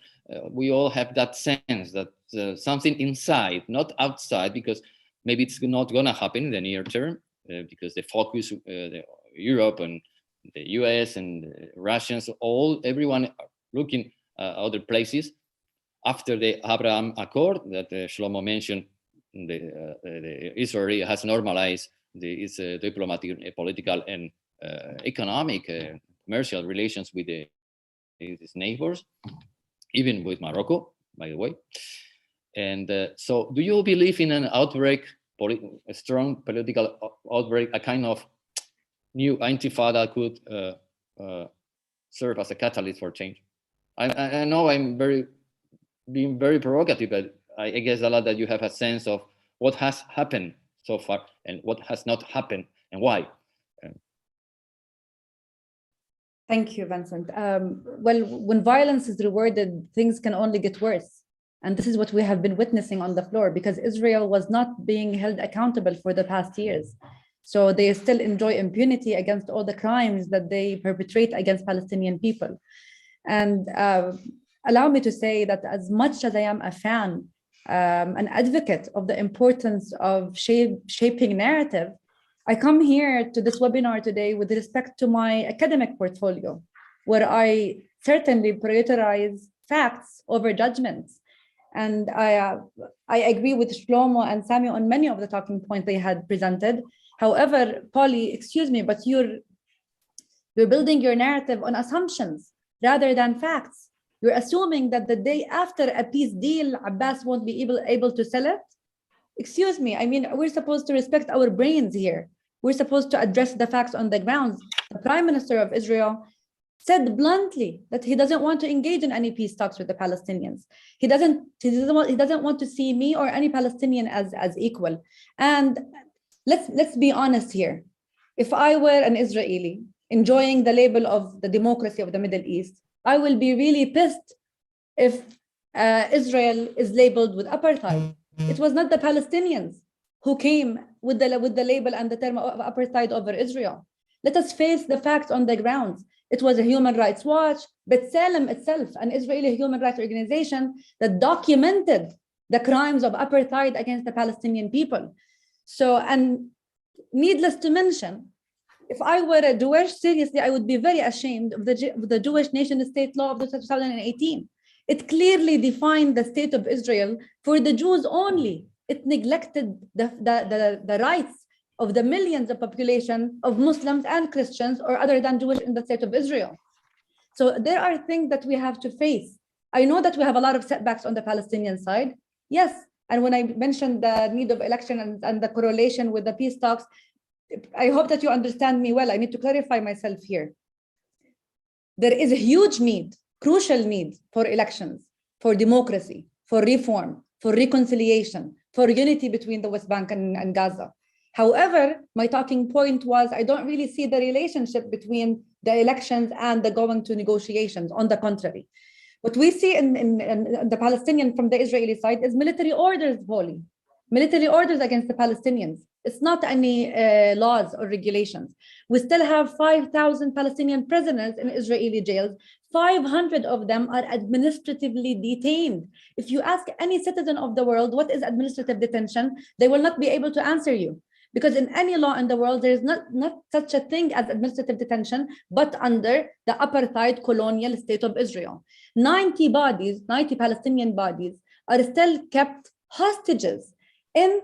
Speaker 1: we all have that sense that something inside, not outside, because maybe it's not going to happen in the near term, because the focus, Europe and the US and the Russians, everyone are looking at other places. After the Abraham Accord that Shlomo mentioned, Israel has normalized its diplomatic, political, and economic, commercial relations with its neighbors, even with Morocco, by the way. And so do you believe in an outbreak, a strong political outbreak, a kind of new intifada could serve as a catalyst for change? I know I'm being very provocative, but I guess a lot that you have a sense of what has happened so far and what has not happened and why.
Speaker 3: Thank you, Vincent. Well, when violence is rewarded, things can only get worse. And this is what we have been witnessing on the floor, because Israel was not being held accountable for the past years. So they still enjoy impunity against all the crimes that they perpetrate against Palestinian people. And allow me to say that as much as I am a fan an advocate of the importance of shaping narrative, I come here to this webinar today with respect to my academic portfolio, where I certainly prioritize facts over judgments. And I agree with Shlomo and Sami on many of the talking points they had presented. However, Polly, excuse me, but you're building your narrative on assumptions rather than facts. You're assuming that the day after a peace deal, Abbas won't be able to sell it. Excuse me, I mean, we're supposed to respect our brains here. We're supposed to address the facts on the ground. The Prime Minister of Israel said bluntly that he doesn't want to engage in any peace talks with the Palestinians. He doesn't want to see me or any Palestinian as equal. And let's be honest here. If I were an Israeli enjoying the label of the democracy of the Middle East, I will be really pissed if Israel is labeled with apartheid. It was not the Palestinians who came with the label and the term of apartheid over Israel. Let us face the facts on the ground. It was a Human Rights Watch, B'Tselem itself, an Israeli human rights organization that documented the crimes of apartheid against the Palestinian people. So, and needless to mention, if I were a Jewish, seriously, I would be very ashamed of the Jewish nation-state law of 2018. It clearly defined the state of Israel for the Jews only. It neglected the rights of the millions of population of Muslims and Christians or other than Jewish in the state of Israel. So there are things that we have to face. I know that we have a lot of setbacks on the Palestinian side. Yes, and when I mentioned the need of election and the correlation with the peace talks, I hope that you understand me well. I need to clarify myself here. There is a huge need, crucial need for elections, for democracy, for reform, for reconciliation, for unity between the West Bank and Gaza. However, my talking point was I don't really see the relationship between the elections and the going to negotiations. On the contrary, what we see in the Palestinian from the Israeli side is military orders, Holly. Military orders against the Palestinians. It's not any laws or regulations. We still have 5,000 Palestinian prisoners in Israeli jails. 500 of them are administratively detained. If you ask any citizen of the world what is administrative detention, they will not be able to answer you. Because in any law in the world, there is not such a thing as administrative detention, but under the apartheid colonial state of Israel. 90 Palestinian bodies are still kept hostages in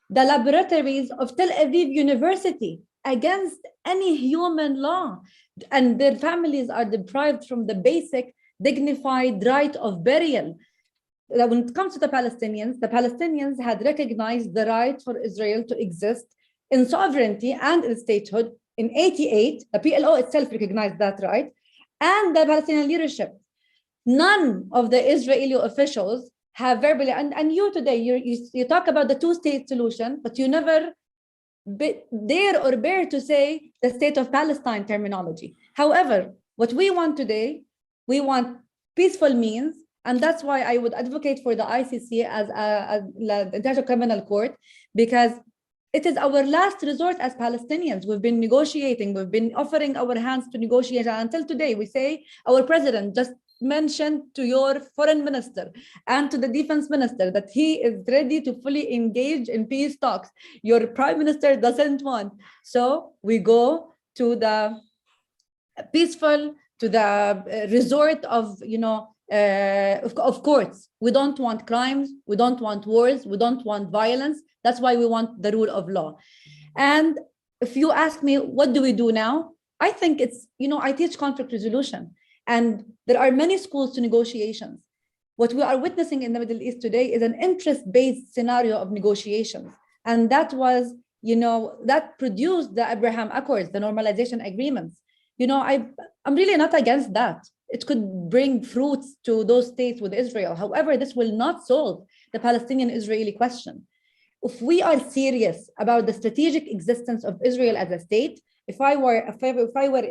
Speaker 3: the laboratories of Tel Aviv University against any human law. And their families are deprived from the basic dignified right of burial. When it comes to the Palestinians had recognized the right for Israel to exist in sovereignty and in statehood in 1988. The PLO itself recognized that right, and the Palestinian leadership. None of the Israeli officials have verbally, and you today, you talk about the two-state solution, but you never dare or bear to say the state of Palestine terminology. However, what we want today, we want peaceful means. And that's why I would advocate for the ICC as the International Criminal Court, because it is our last resort as Palestinians. We've been negotiating, we've been offering our hands to negotiate. And until today, we say our president just mentioned to your foreign minister and to the defense minister that he is ready to fully engage in peace talks. Your prime minister doesn't want. So we go to the peaceful, to the resort of, of course, we don't want crimes, we don't want wars, we don't want violence. That's why we want the rule of law. And if you ask me, what do we do now? I think it's, I teach conflict resolution, and there are many schools to negotiations. What we are witnessing in the Middle East today is an interest-based scenario of negotiations. And that was, that produced the Abraham Accords, the normalization agreements. I'm really not against that. It could bring fruits to those states with Israel. However, this will not solve the Palestinian-Israeli question. If we are serious about the strategic existence of Israel as a state, if I were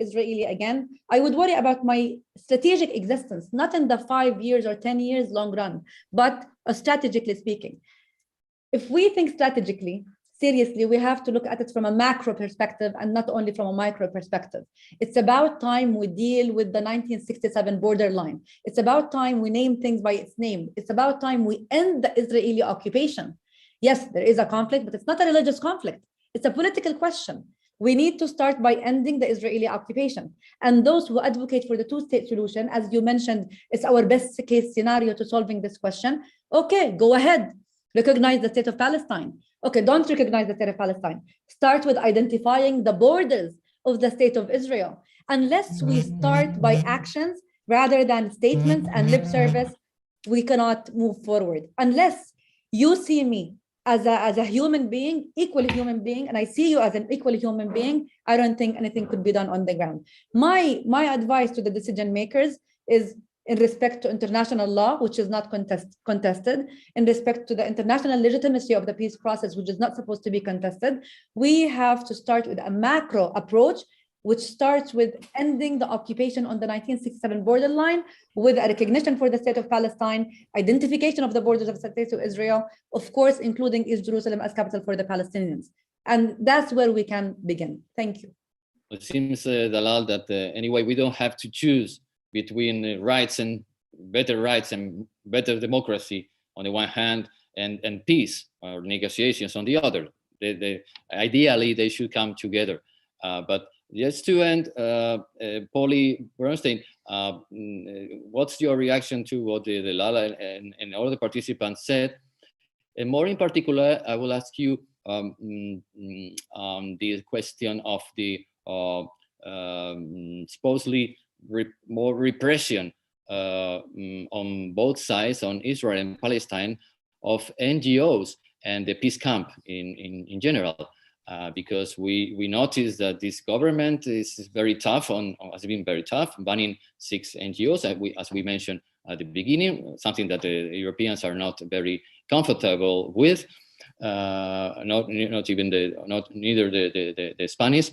Speaker 3: Israeli again, I would worry about my strategic existence, not in the 5 years or 10 years long run, but strategically speaking. If we think strategically, seriously, we have to look at it from a macro perspective and not only from a micro perspective. It's about time we deal with the 1967 borderline. It's about time we name things by its name. It's about time we end the Israeli occupation. Yes, there is a conflict, but it's not a religious conflict. It's a political question. We need to start by ending the Israeli occupation. And those who advocate for the two-state solution, as you mentioned, it's our best case scenario to solving this question. Okay, go ahead. Recognize the state of Palestine. Okay, don't recognize the state of Palestine. Start with identifying the borders of the state of Israel. Unless we start by actions rather than statements and lip service, we cannot move forward. Unless you see me as a human being, equally human being, and I see you as an equally human being, I don't think anything could be done on the ground. My advice to the decision makers is in respect to international law, which is not contested, in respect to the international legitimacy of the peace process, which is not supposed to be contested, we have to start with a macro approach, which starts with ending the occupation on the 1967 borderline, with a recognition for the state of Palestine, identification of the borders of the state of Israel, of course, including East Jerusalem as capital for the Palestinians. And that's where we can begin. Thank you.
Speaker 1: It seems, Dalal, that anyway, we don't have to choose between rights and better democracy on the one hand, and peace or negotiations on the other. Ideally, they should come together. But just to end, Polly Bernstein, what's your reaction to what the Lala and all the participants said? And more in particular, I will ask you the question of the supposedly more repression on both sides, on Israel and Palestine, of NGOs and the peace camp in general. Because we noticed that this government is very tough has been very tough, banning 6 NGOs, as we mentioned at the beginning, something that the Europeans are not very comfortable with, neither the Spanish,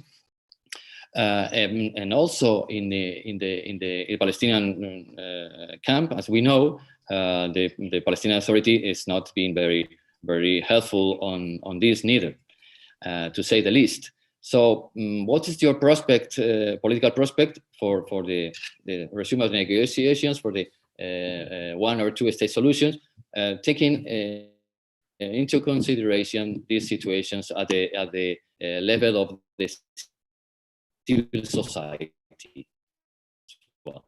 Speaker 1: and also in the Palestinian camp, as we know, the Palestinian Authority is not being very helpful on this neither. To say the least. So what is your prospect, political prospect for the resume of negotiations for the 1 or 2 state solutions, taking into consideration these situations at the level of the civil society? Well,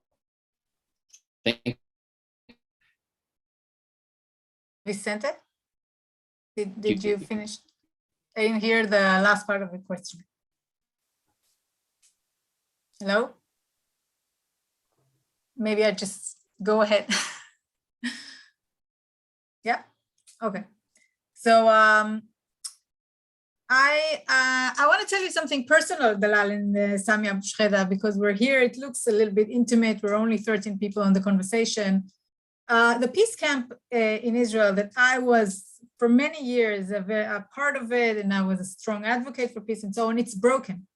Speaker 1: thank you.
Speaker 4: Vicente, did you finish? I didn't hear the last part of the question. Hello? Maybe I just go ahead. Yeah, okay. So I want to tell you something personal, Dalal and Sami Abu Shkheda, because we're here. It looks a little bit intimate. We're only 13 people on the conversation. The peace camp in Israel that I was for many years a part of it, and I was a strong advocate for peace and so on, it's broken.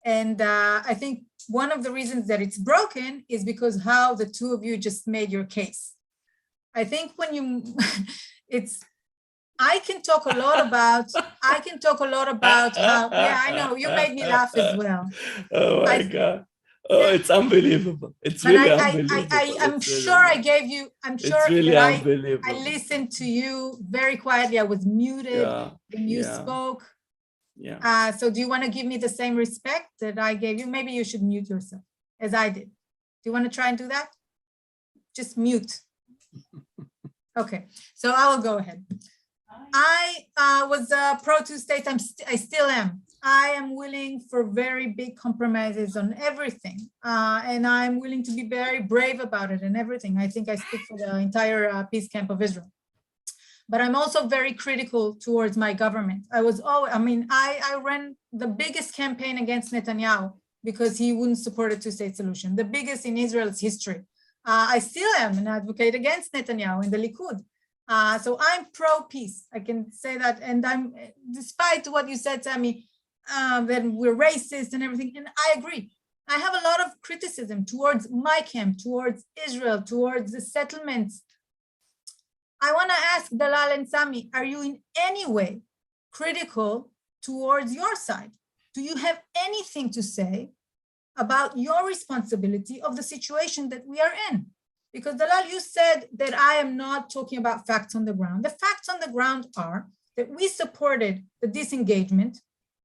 Speaker 4: And I think one of the reasons that it's broken is because how the two of you just made your case. I think when you, I can talk a lot about how, yeah, I know, you made me laugh as well.
Speaker 5: Oh my God. Oh, it's unbelievable. It's really unbelievable.
Speaker 4: I'm sure I gave you, I'm sure
Speaker 5: it's really unbelievable.
Speaker 4: I listened to you very quietly. I was muted when you spoke.
Speaker 5: Yeah.
Speaker 4: So do you want to give me the same respect that I gave you? Maybe you should mute yourself as I did. Do you want to try and do that? Just mute. Okay, so I will go ahead. I was pro 2 states. I still am. I am willing for very big compromises on everything. And I'm willing to be very brave about it and everything. I think I speak for the entire peace camp of Israel. But I'm also very critical towards my government. I ran the biggest campaign against Netanyahu because he wouldn't support a 2-state solution, the biggest in Israel's history. I still am an advocate against Netanyahu in the Likud. So I'm pro-peace, I can say that. And I'm, despite what you said, Sami, that we're racist and everything, and I agree. I have a lot of criticism towards my camp, towards Israel, towards the settlements. I want to ask Dalal and Sami, are you in any way critical towards your side? Do you have anything to say about your responsibility of the situation that we are in? Because Dalal, you said that I am not talking about facts on the ground. The facts on the ground are that we supported the disengagement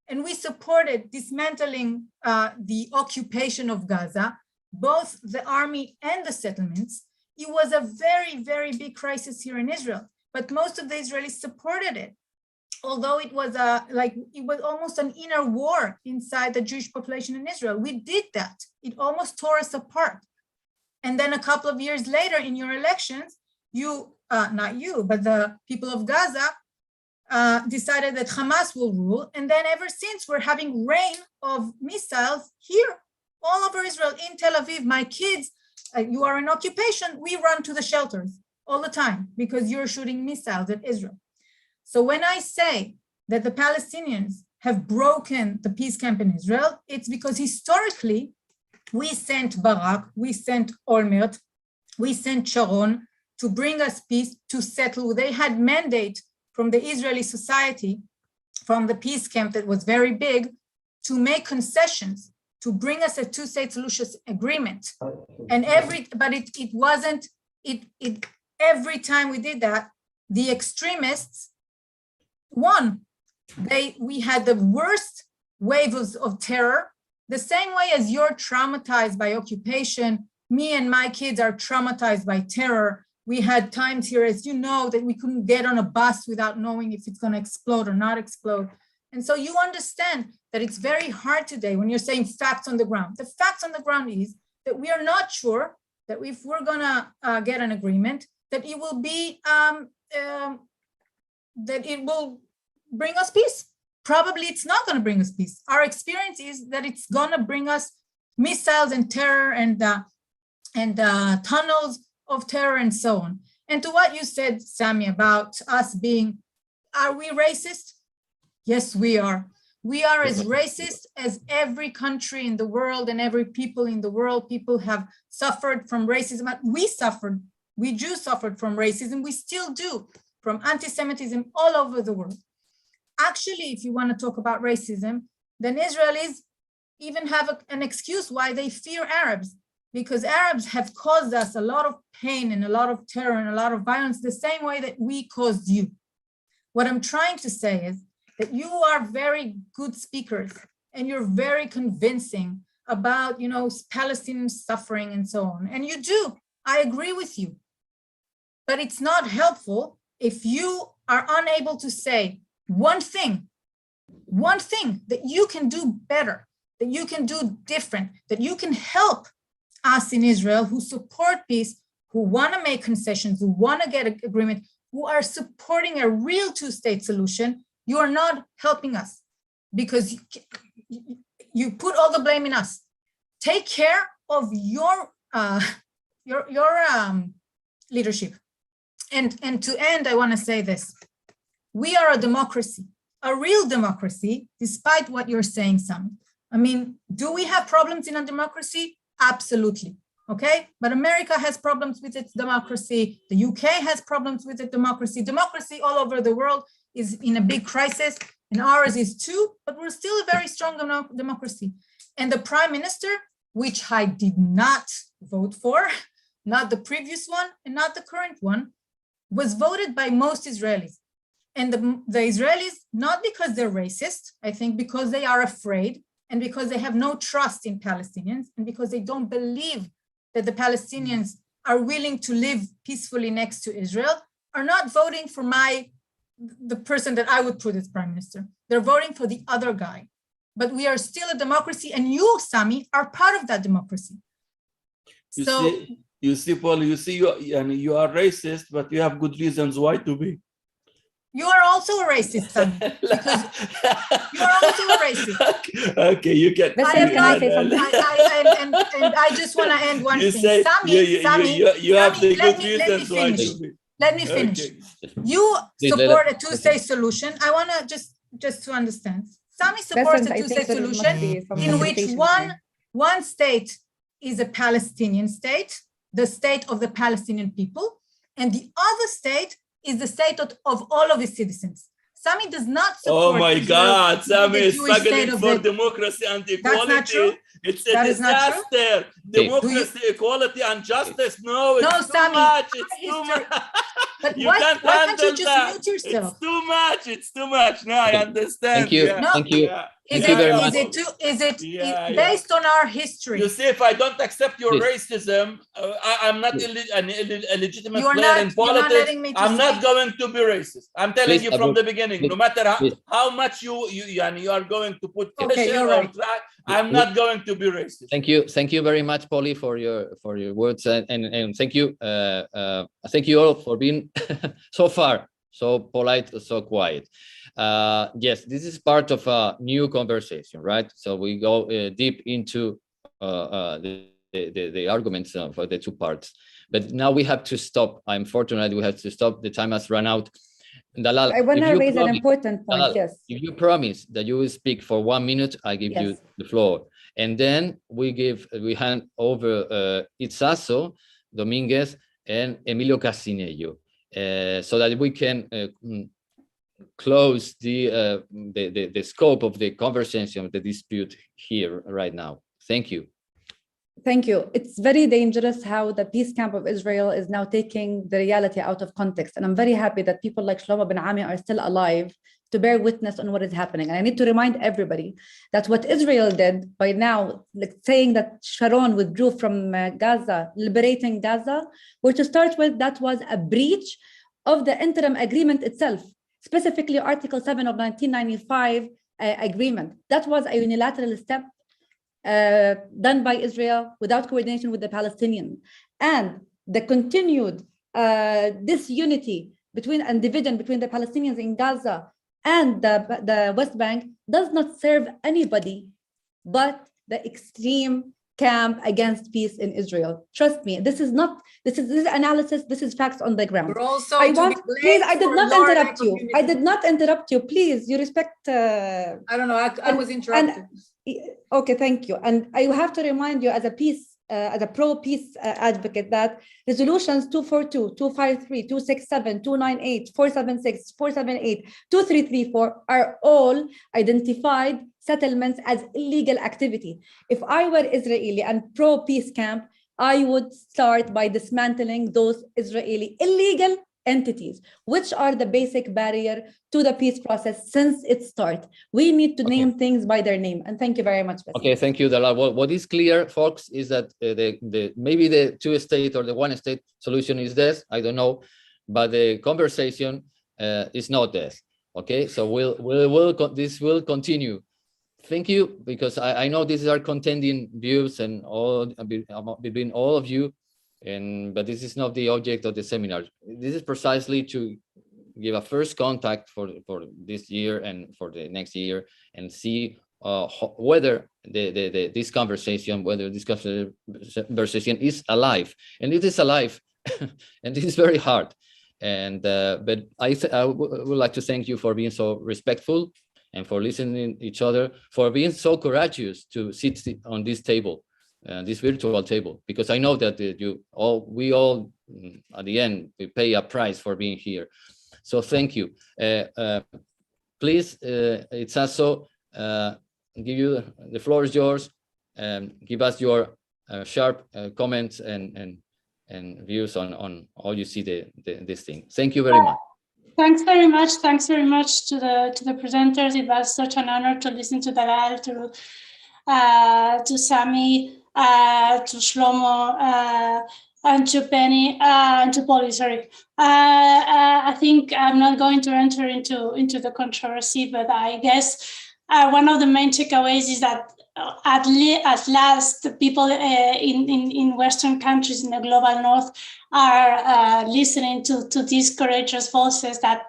Speaker 4: and we supported dismantling the occupation of Gaza, both the army and the settlements. It was a very, very big crisis here in Israel, but most of the Israelis supported it. Although it was it was almost an inner war inside the Jewish population in Israel. We did that. It almost tore us apart. And then a couple of years later in your elections, not you, but the people of Gaza decided that Hamas will rule. And then ever since, we're having rain of missiles here, all over Israel, in Tel Aviv. My kids, you are in occupation, we run to the shelters all the time because you're shooting missiles at Israel. So when I say that the Palestinians have broken the peace camp in Israel, it's because historically, we sent Barak, we sent Olmert, we sent Sharon to bring us peace, to settle. They had mandate from the Israeli society, from the peace camp that was very big, to make concessions, to bring us a two-state solution agreement. And every time we did that, the extremists won. We had the worst waves of terror. The same way as you're traumatized by occupation, me and my kids are traumatized by terror. We had times here, as you know, that we couldn't get on a bus without knowing if it's going to explode or not explode. And so you understand that it's very hard today when you're saying facts on the ground. The facts on the ground is that we are not sure that if we're going to get an agreement, that it will be, that it will bring us peace. Probably it's not going to bring us peace. Our experience is that it's going to bring us missiles and terror and tunnels of terror and so on. And to what you said, Sami, about us being, are we racist? Yes, we are. We are as racist as every country in the world and every people in the world. People have suffered from racism. We Jews suffered from racism. We still do, from anti-Semitism all over the world. Actually, if you want to talk about racism, then Israelis even have an excuse why they fear Arabs, because Arabs have caused us a lot of pain and a lot of terror and a lot of violence the same way that we caused you. What I'm trying to say is that you are very good speakers and you're very convincing about, Palestinian suffering and so on. And you do, I agree with you. But it's not helpful if you are unable to say one thing that you can do better, that you can do different, that you can help us in Israel who support peace, who want to make concessions, who want to get an agreement, who are supporting a real two-state solution. You are not helping us because you put all the blame in us. Take care of your leadership. And to end, I want to say this. We are a democracy, a real democracy, despite what you're saying, Sam. I mean, do we have problems in a democracy? Absolutely, okay? But America has problems with its democracy. The UK has problems with its democracy. Democracy all over the world is in a big crisis, and ours is too, but we're still a very strong democracy. And the prime minister, which I did not vote for, not the previous one and not the current one, was voted by most Israelis. And the Israelis, not because they're racist, I think because they are afraid and because they have no trust in Palestinians and because they don't believe that the Palestinians are willing to live peacefully next to Israel, are not voting for the person that I would put as prime minister. They're voting for the other guy. But we are still a democracy, and you, Sami, are part of that democracy.
Speaker 5: You see, Paul, you are racist, but you have good reasons why to be.
Speaker 4: You are also a racist, Sami, because you are also a racist.
Speaker 5: Okay, you can.
Speaker 3: Can I say something?
Speaker 4: And I just want to end one thing. Sami,
Speaker 5: you have the good reasons why to be.
Speaker 4: Let me finish. Okay. You support a two-state solution. I want to just to understand. Sami supports a two-state solution in which one state is a Palestinian state, the state of the Palestinian people, and the other state is the state of all of its citizens. Sami does not
Speaker 5: Oh
Speaker 4: support
Speaker 5: my
Speaker 4: Israel
Speaker 5: God,
Speaker 4: being
Speaker 5: Sami
Speaker 4: the
Speaker 5: is
Speaker 4: Jewish state
Speaker 5: struggling
Speaker 4: of
Speaker 5: for
Speaker 4: the-
Speaker 5: democracy and
Speaker 4: That's not
Speaker 5: equality.
Speaker 4: true.
Speaker 5: It's a
Speaker 4: That is not true.
Speaker 5: disaster. Democracy, equality, and justice. No, it's
Speaker 4: No,
Speaker 5: too
Speaker 4: Sami,
Speaker 5: much. It's
Speaker 4: our
Speaker 5: too
Speaker 4: history-
Speaker 5: much.
Speaker 4: But
Speaker 5: You
Speaker 4: why
Speaker 5: can't
Speaker 4: can't
Speaker 5: handle
Speaker 4: you just
Speaker 5: that.
Speaker 4: mute yourself?
Speaker 5: It's too much. It's too much. No, I
Speaker 1: Okay.
Speaker 5: understand.
Speaker 1: Thank you.
Speaker 5: Yeah.
Speaker 4: No.
Speaker 1: Thank you.
Speaker 5: Yeah.
Speaker 1: Thank you very
Speaker 5: Yeah,
Speaker 1: much.
Speaker 4: Is it
Speaker 5: Yeah,
Speaker 4: based on our history?
Speaker 5: You see, if I don't accept your
Speaker 1: Please.
Speaker 5: racism, I'm not a legitimate
Speaker 4: You are
Speaker 5: player
Speaker 4: not-
Speaker 5: in
Speaker 4: you're not
Speaker 5: politics.
Speaker 4: letting me to
Speaker 5: I'm not
Speaker 4: speak.
Speaker 5: going to be racist. I'm telling
Speaker 1: Please,
Speaker 5: you from
Speaker 1: Abu,
Speaker 5: the beginning, no
Speaker 1: please,
Speaker 5: matter
Speaker 1: please.
Speaker 5: how much you are going to put
Speaker 4: Okay,
Speaker 5: pressure
Speaker 4: you're
Speaker 5: or
Speaker 4: right.
Speaker 5: try, I'm not going to be racist.
Speaker 1: Thank you very much, Polly, for your words, and thank you all for being so far so polite, so quiet. Yes, this is part of a new conversation, right? So we go deep into the arguments for the two parts, but now we have to stop. Unfortunately, we have to stop. The time has run out. Dalal,
Speaker 3: I want
Speaker 1: if
Speaker 3: to
Speaker 1: you
Speaker 3: raise an
Speaker 1: promise-
Speaker 3: important point.
Speaker 1: Dalal,
Speaker 3: Yes.
Speaker 1: if you promise that you will speak for 1 minute, I give you
Speaker 3: Yes.
Speaker 1: the floor. And then we hand over Itzazo, Dominguez, and Emilio Casinello, so that we can close the scope of the conversation, the dispute here right now. Thank you.
Speaker 3: Thank you. It's very dangerous how the peace camp of Israel is now taking the reality out of context. And I'm very happy that people like Shlomo Ben Ami are still alive to bear witness on what is happening. And I need to remind everybody that what Israel did by now, like saying that Sharon withdrew from Gaza, liberating Gaza, were to start with, that was a breach of the interim agreement itself, specifically Article 7 of 1995 agreement. That was a unilateral step done by Israel without coordination with the Palestinians. And the continued disunity and division between the Palestinians in Gaza and the West Bank does not serve anybody but the extreme camp against peace in Israel. Trust me, this is analysis, this is facts on the ground.
Speaker 4: We're also
Speaker 3: Please, I did not interrupt you. I did not interrupt you. Please, you respect.
Speaker 4: I don't know, I was interrupted.
Speaker 3: Okay, thank you. And I have to remind you as a pro-peace advocate that resolutions 242, 253, 267, 298, 476, 478, 2334 are all identified settlements as illegal activity. If I were Israeli and pro-peace camp, I would start by dismantling those Israeli illegal entities, which are the basic barrier to the peace process since its start. We need to name things by their name. And thank you very much. Bessie.
Speaker 1: Okay, thank you, Dalal. What is clear, folks, is that maybe the two-state or the one-state solution is this. I don't know, but the conversation is not this. Okay, so this will continue. Thank you, because I know these are contending views and all between all of you. But this is not the object of the seminar. This is precisely to give a first contact for this year and for the next year, and see whether this conversation is alive, and it is alive, and it is very hard. But I would like to thank you for being so respectful and for listening to each other, for being so courageous to sit on this table. This virtual table, because I know that we all at the end we pay a price for being here. So thank you. Please, it's also give you the floor is yours. Give us your sharp comments and views on how you see this thing. Thank you very much.
Speaker 6: Thanks very much. Thanks very much to the presenters. It was such an honor to listen to Dalal, to Sami, to Shlomo, and to Penny, and to Polly, sorry. I think I'm not going to enter into the controversy, but I guess one of the main takeaways is that at last the people in Western countries in the global North are listening to these courageous voices that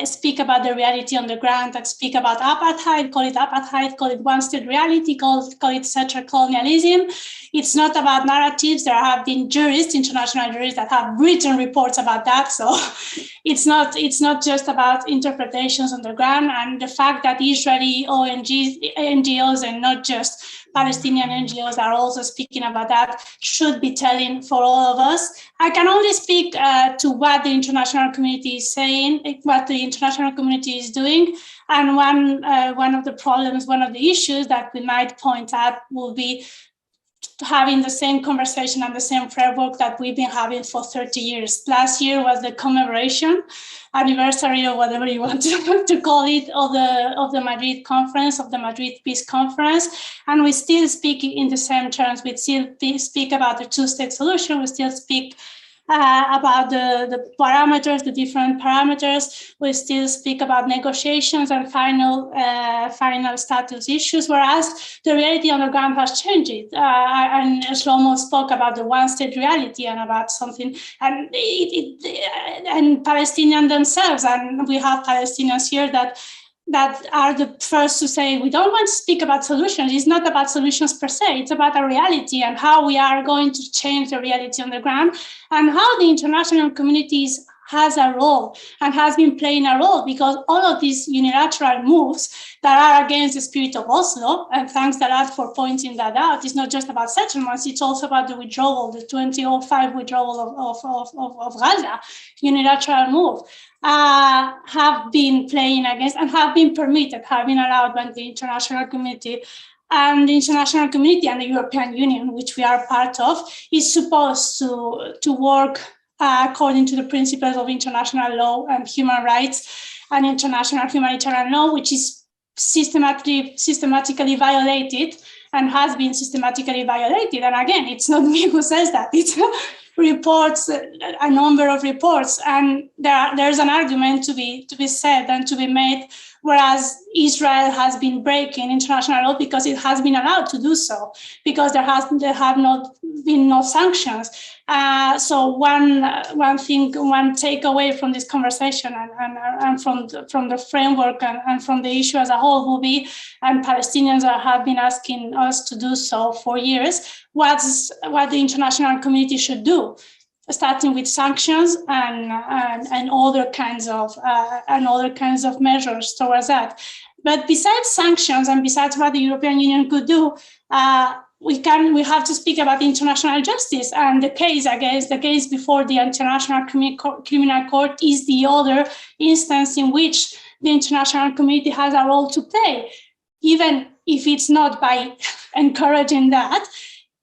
Speaker 6: speak about the reality on the ground, that speak about apartheid, call it one-state reality, call it settler colonialism. It's not about narratives. There have been jurists, international jurists, that have written reports about that. So it's not just about interpretations on the ground. And the fact that Israeli NGOs and not just Palestinian NGOs are also speaking about that, should be telling for all of us. I can only speak to what the international community is saying, what the international community is doing. And one of the problems, one of the issues that we might point out will be having the same conversation and the same framework that we've been having for 30 years. Last year was the commemoration anniversary, or whatever you want to call it, of the Madrid conference, of the Madrid Peace Conference. And we still speak in the same terms. We still speak about the two-state solution. We still speak about the parameters, the different parameters. We still speak about negotiations and final status issues, whereas the reality on the ground has changed. And Shlomo spoke about the one-state reality and about something, and Palestinians themselves, and we have Palestinians here that are the first to say, we don't want to speak about solutions. It's not about solutions per se. It's about a reality and how we are going to change the reality on the ground, and how the international communities has a role and has been playing a role, because all of these unilateral moves that are against the spirit of Oslo, and thanks Dalal for pointing that out, it's not just about settlements, it's also about the withdrawal, the 2005 withdrawal of Gaza, unilateral move. Have been playing against and have been permitted, have been allowed by the international community. And the international community and the European Union, which we are part of, is supposed to work according to the principles of international law and human rights and international humanitarian law, which is systematically violated and has been systematically violated. And again, it's not me who says that. It's reports, a number of reports, and there's an argument to be said and to be made, whereas Israel has been breaking international law because it has been allowed to do so, because there have not been no sanctions. So one takeaway from this conversation and from the framework and from the issue as a whole will be, and Palestinians have been asking us to do so for years, what the international community should do, starting with sanctions and other kinds of measures towards that. But besides sanctions and besides what the European Union could do, we have to speak about international justice, and the case before the International Criminal Court is the other instance in which the international community has a role to play, even if it's not by encouraging that.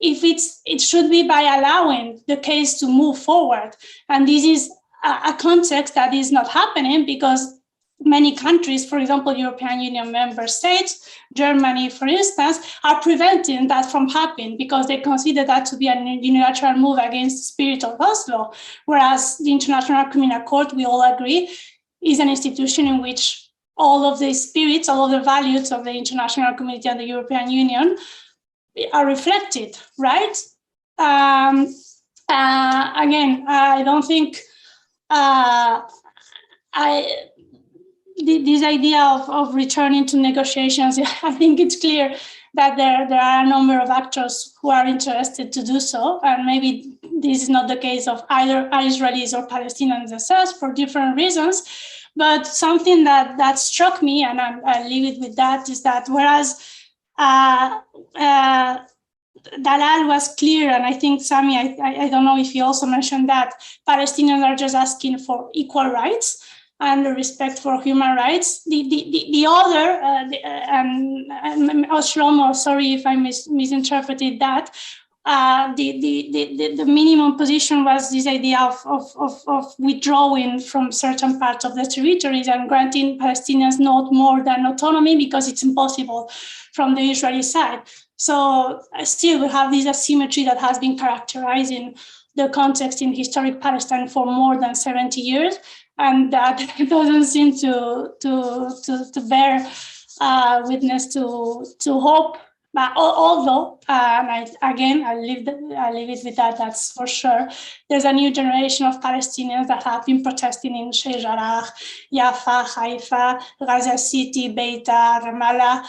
Speaker 6: It should be by allowing the case to move forward. And this is a context that is not happening because many countries, for example, European Union member states, Germany, for instance, are preventing that from happening because they consider that to be a unilateral move against the spirit of Oslo. Whereas the International Criminal Court, we all agree, is an institution in which all of the spirits, all of the values of the international community and the European Union are reflected, right? Again, I don't think this idea of returning to negotiations, I think it's clear that there are a number of actors who are interested to do so, and maybe this is not the case of either Israelis or Palestinians themselves for different reasons. But something that struck me, and I'll leave it with that, is that whereas Dalal was clear, and I think Sami, I don't know if he also mentioned that Palestinians are just asking for equal rights and respect for human rights. The other, Shlomo, sorry if I misinterpreted that. The minimum position was this idea of withdrawing from certain parts of the territories and granting Palestinians not more than autonomy because it's impossible from the Israeli side. So still we have this asymmetry that has been characterizing the context in historic Palestine for more than 70 years, and that doesn't seem to bear witness to hope. But although, I'll leave it with that, that's for sure. There's a new generation of Palestinians that have been protesting in Sheikh Jarrah, Jaffa, Haifa, Gaza City, Beita, Ramallah,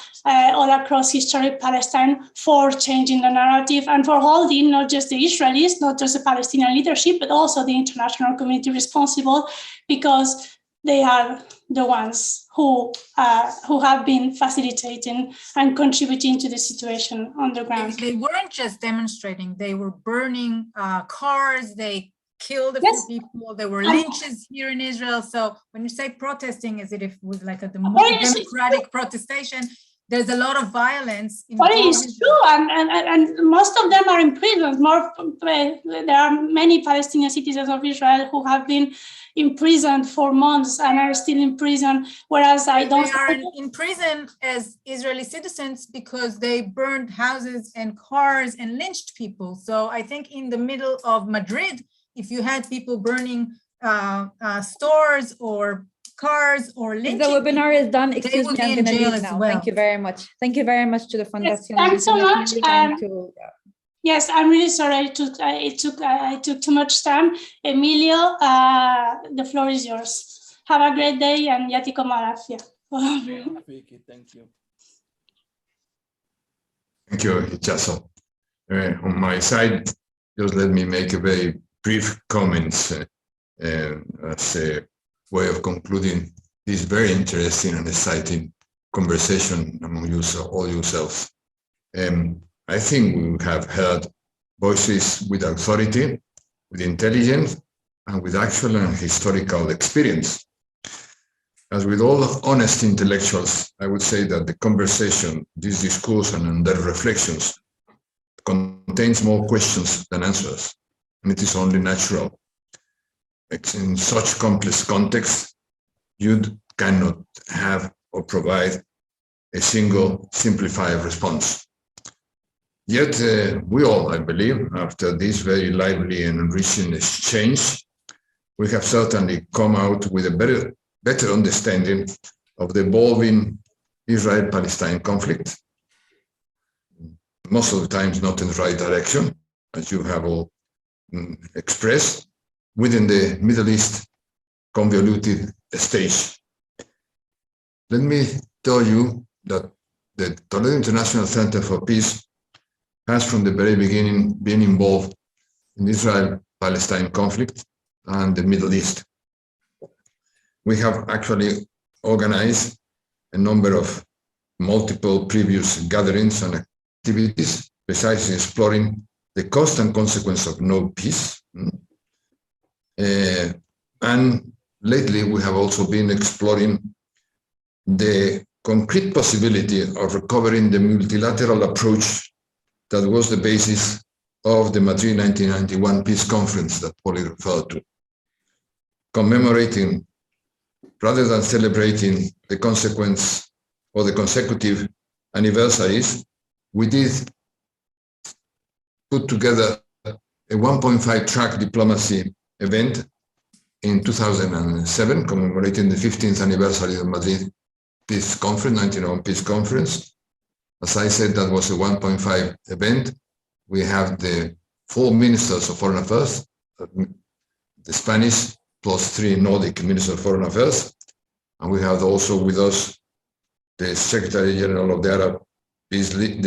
Speaker 6: all across historic Palestine for changing the narrative and for holding not just the Israelis, not just the Palestinian leadership, but also the international community responsible, because they are the ones who have been facilitating and contributing to the situation on the ground.
Speaker 4: They weren't just demonstrating, they were burning cars, they killed a few people, there were lynches here in Israel. So when you say protesting as if it was like a democratic protestation, there's a lot of violence.
Speaker 6: But it is true, and most of them are in prison. There are many Palestinian citizens of Israel who have been imprisoned for months and are still in prison, whereas they
Speaker 4: are in prison as Israeli citizens because they burned houses and cars and lynched people. So I think in the middle of Madrid, if you had people burning stores or cars or lynching,
Speaker 3: the webinar is done. Excuse me, I'm going to leave now.
Speaker 4: Well.
Speaker 3: Thank you very much. Thank you very much to the Fundación.
Speaker 6: Yes, thanks so much. Yes, I'm really sorry I took too much time. Emilio, the floor is yours. Have a great day and Yatiko Marafia.
Speaker 5: Thank you.
Speaker 7: Thank you, Ichazo. On my side, just let me make a very brief comments as a way of concluding this very interesting and exciting conversation among you, all yourselves. I think we have heard voices with authority, with intelligence, and with actual and historical experience. As with all honest intellectuals, I would say that the conversation, this discourse, and their reflections contains more questions than answers, and it is only natural. In such complex context, you cannot have or provide a single simplified response. Yet we all, I believe, after this very lively and enriching exchange, we have certainly come out with a better understanding of the evolving Israel-Palestine conflict. Most of the times not in the right direction, as you have all expressed, within the Middle East convoluted stage. Let me tell you that the Toledo International Center for Peace has from the very beginning been involved in Israel-Palestine conflict and the Middle East. We have actually organized a number of multiple previous gatherings and activities, precisely exploring the cost and consequence of no peace. And lately, we have also been exploring the concrete possibility of recovering the multilateral approach that was the basis of the Madrid 1991 peace conference that Polly referred to. Commemorating, rather than celebrating the consequence or the consecutive anniversaries, we did put together a 1.5-track diplomacy event in 2007, commemorating the 15th anniversary of Madrid Peace Conference, 1991 Peace Conference. As I said, that was a 1.5 event. We have the 4 ministers of foreign affairs, the Spanish plus 3 Nordic ministers of foreign affairs. And we have also with us the Secretary General of the Arab League,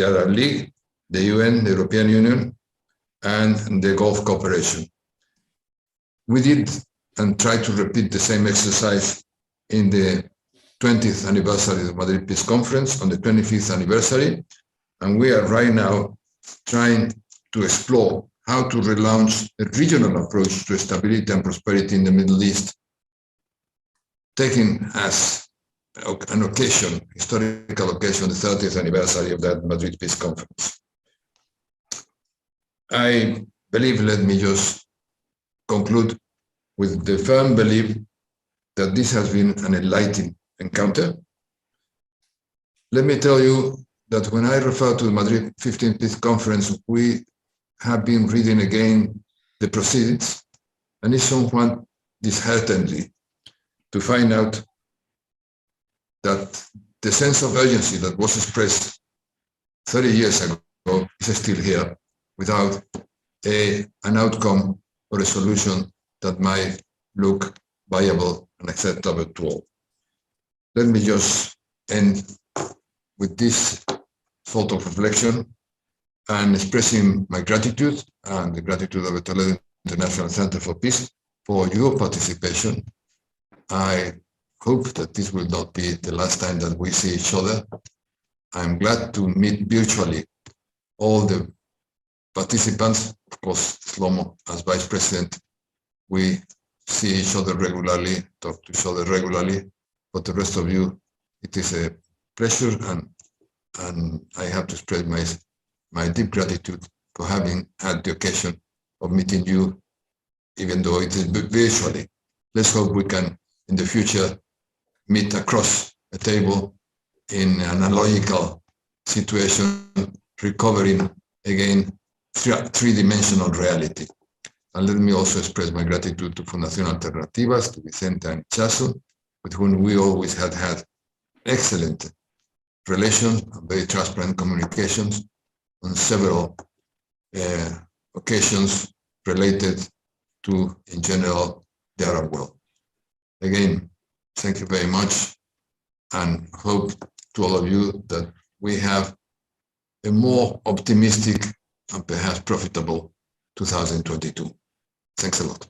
Speaker 7: the UN, the European Union, and the Gulf Cooperation. We did and tried to repeat the same exercise in the 20th anniversary of the Madrid Peace Conference, on the 25th anniversary, and we are right now trying to explore how to relaunch a regional approach to stability and prosperity in the Middle East, taking as an occasion, historical occasion, the 30th anniversary of that Madrid Peace Conference. I believe, let me just conclude with the firm belief that this has been an enlightening encounter. Let me tell you that when I refer to the Madrid 15th Peace Conference, we have been reading again the proceedings, and it's somewhat disheartening to find out that the sense of urgency that was expressed 30 years ago is still here without an outcome or a solution that might look viable and acceptable to all. Let me just end with this thought of reflection and expressing my gratitude and the gratitude of the Toledo International Center for Peace for your participation. I hope that this will not be the last time that we see each other. I'm glad to meet virtually all the participants. Of course, Shlomo, as Vice President, we see each other regularly, talk to each other regularly. But the rest of you, it is a pleasure, and I have to express my deep gratitude for having had the occasion of meeting you, even though it is virtually. Let's hope we can, in the future, meet across a table in an analogical situation, recovering again three-dimensional reality. And let me also express my gratitude to Fundación Alternativas, to Vicente and Chaso, with whom we always had excellent relations, very transparent communications on several occasions related to, in general, the Arab world. Again, thank you very much, and hope to all of you that we have a more optimistic and perhaps profitable 2022. Thanks a lot.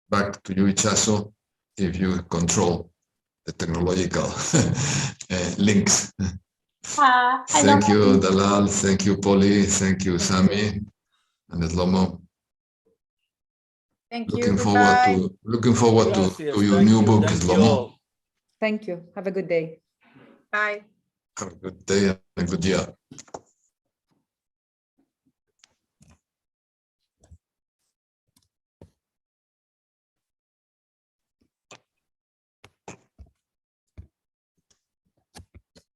Speaker 7: Back to you, Ichazo, if you control the technological links. Thank you, Dalal. Thank you, Polly. Thank you, Sami and Shlomo.
Speaker 4: Thank you.
Speaker 7: Looking forward to your new book, Shlomo.
Speaker 3: Thank you. Have a good day.
Speaker 4: Bye.
Speaker 7: Have a good day and a good year.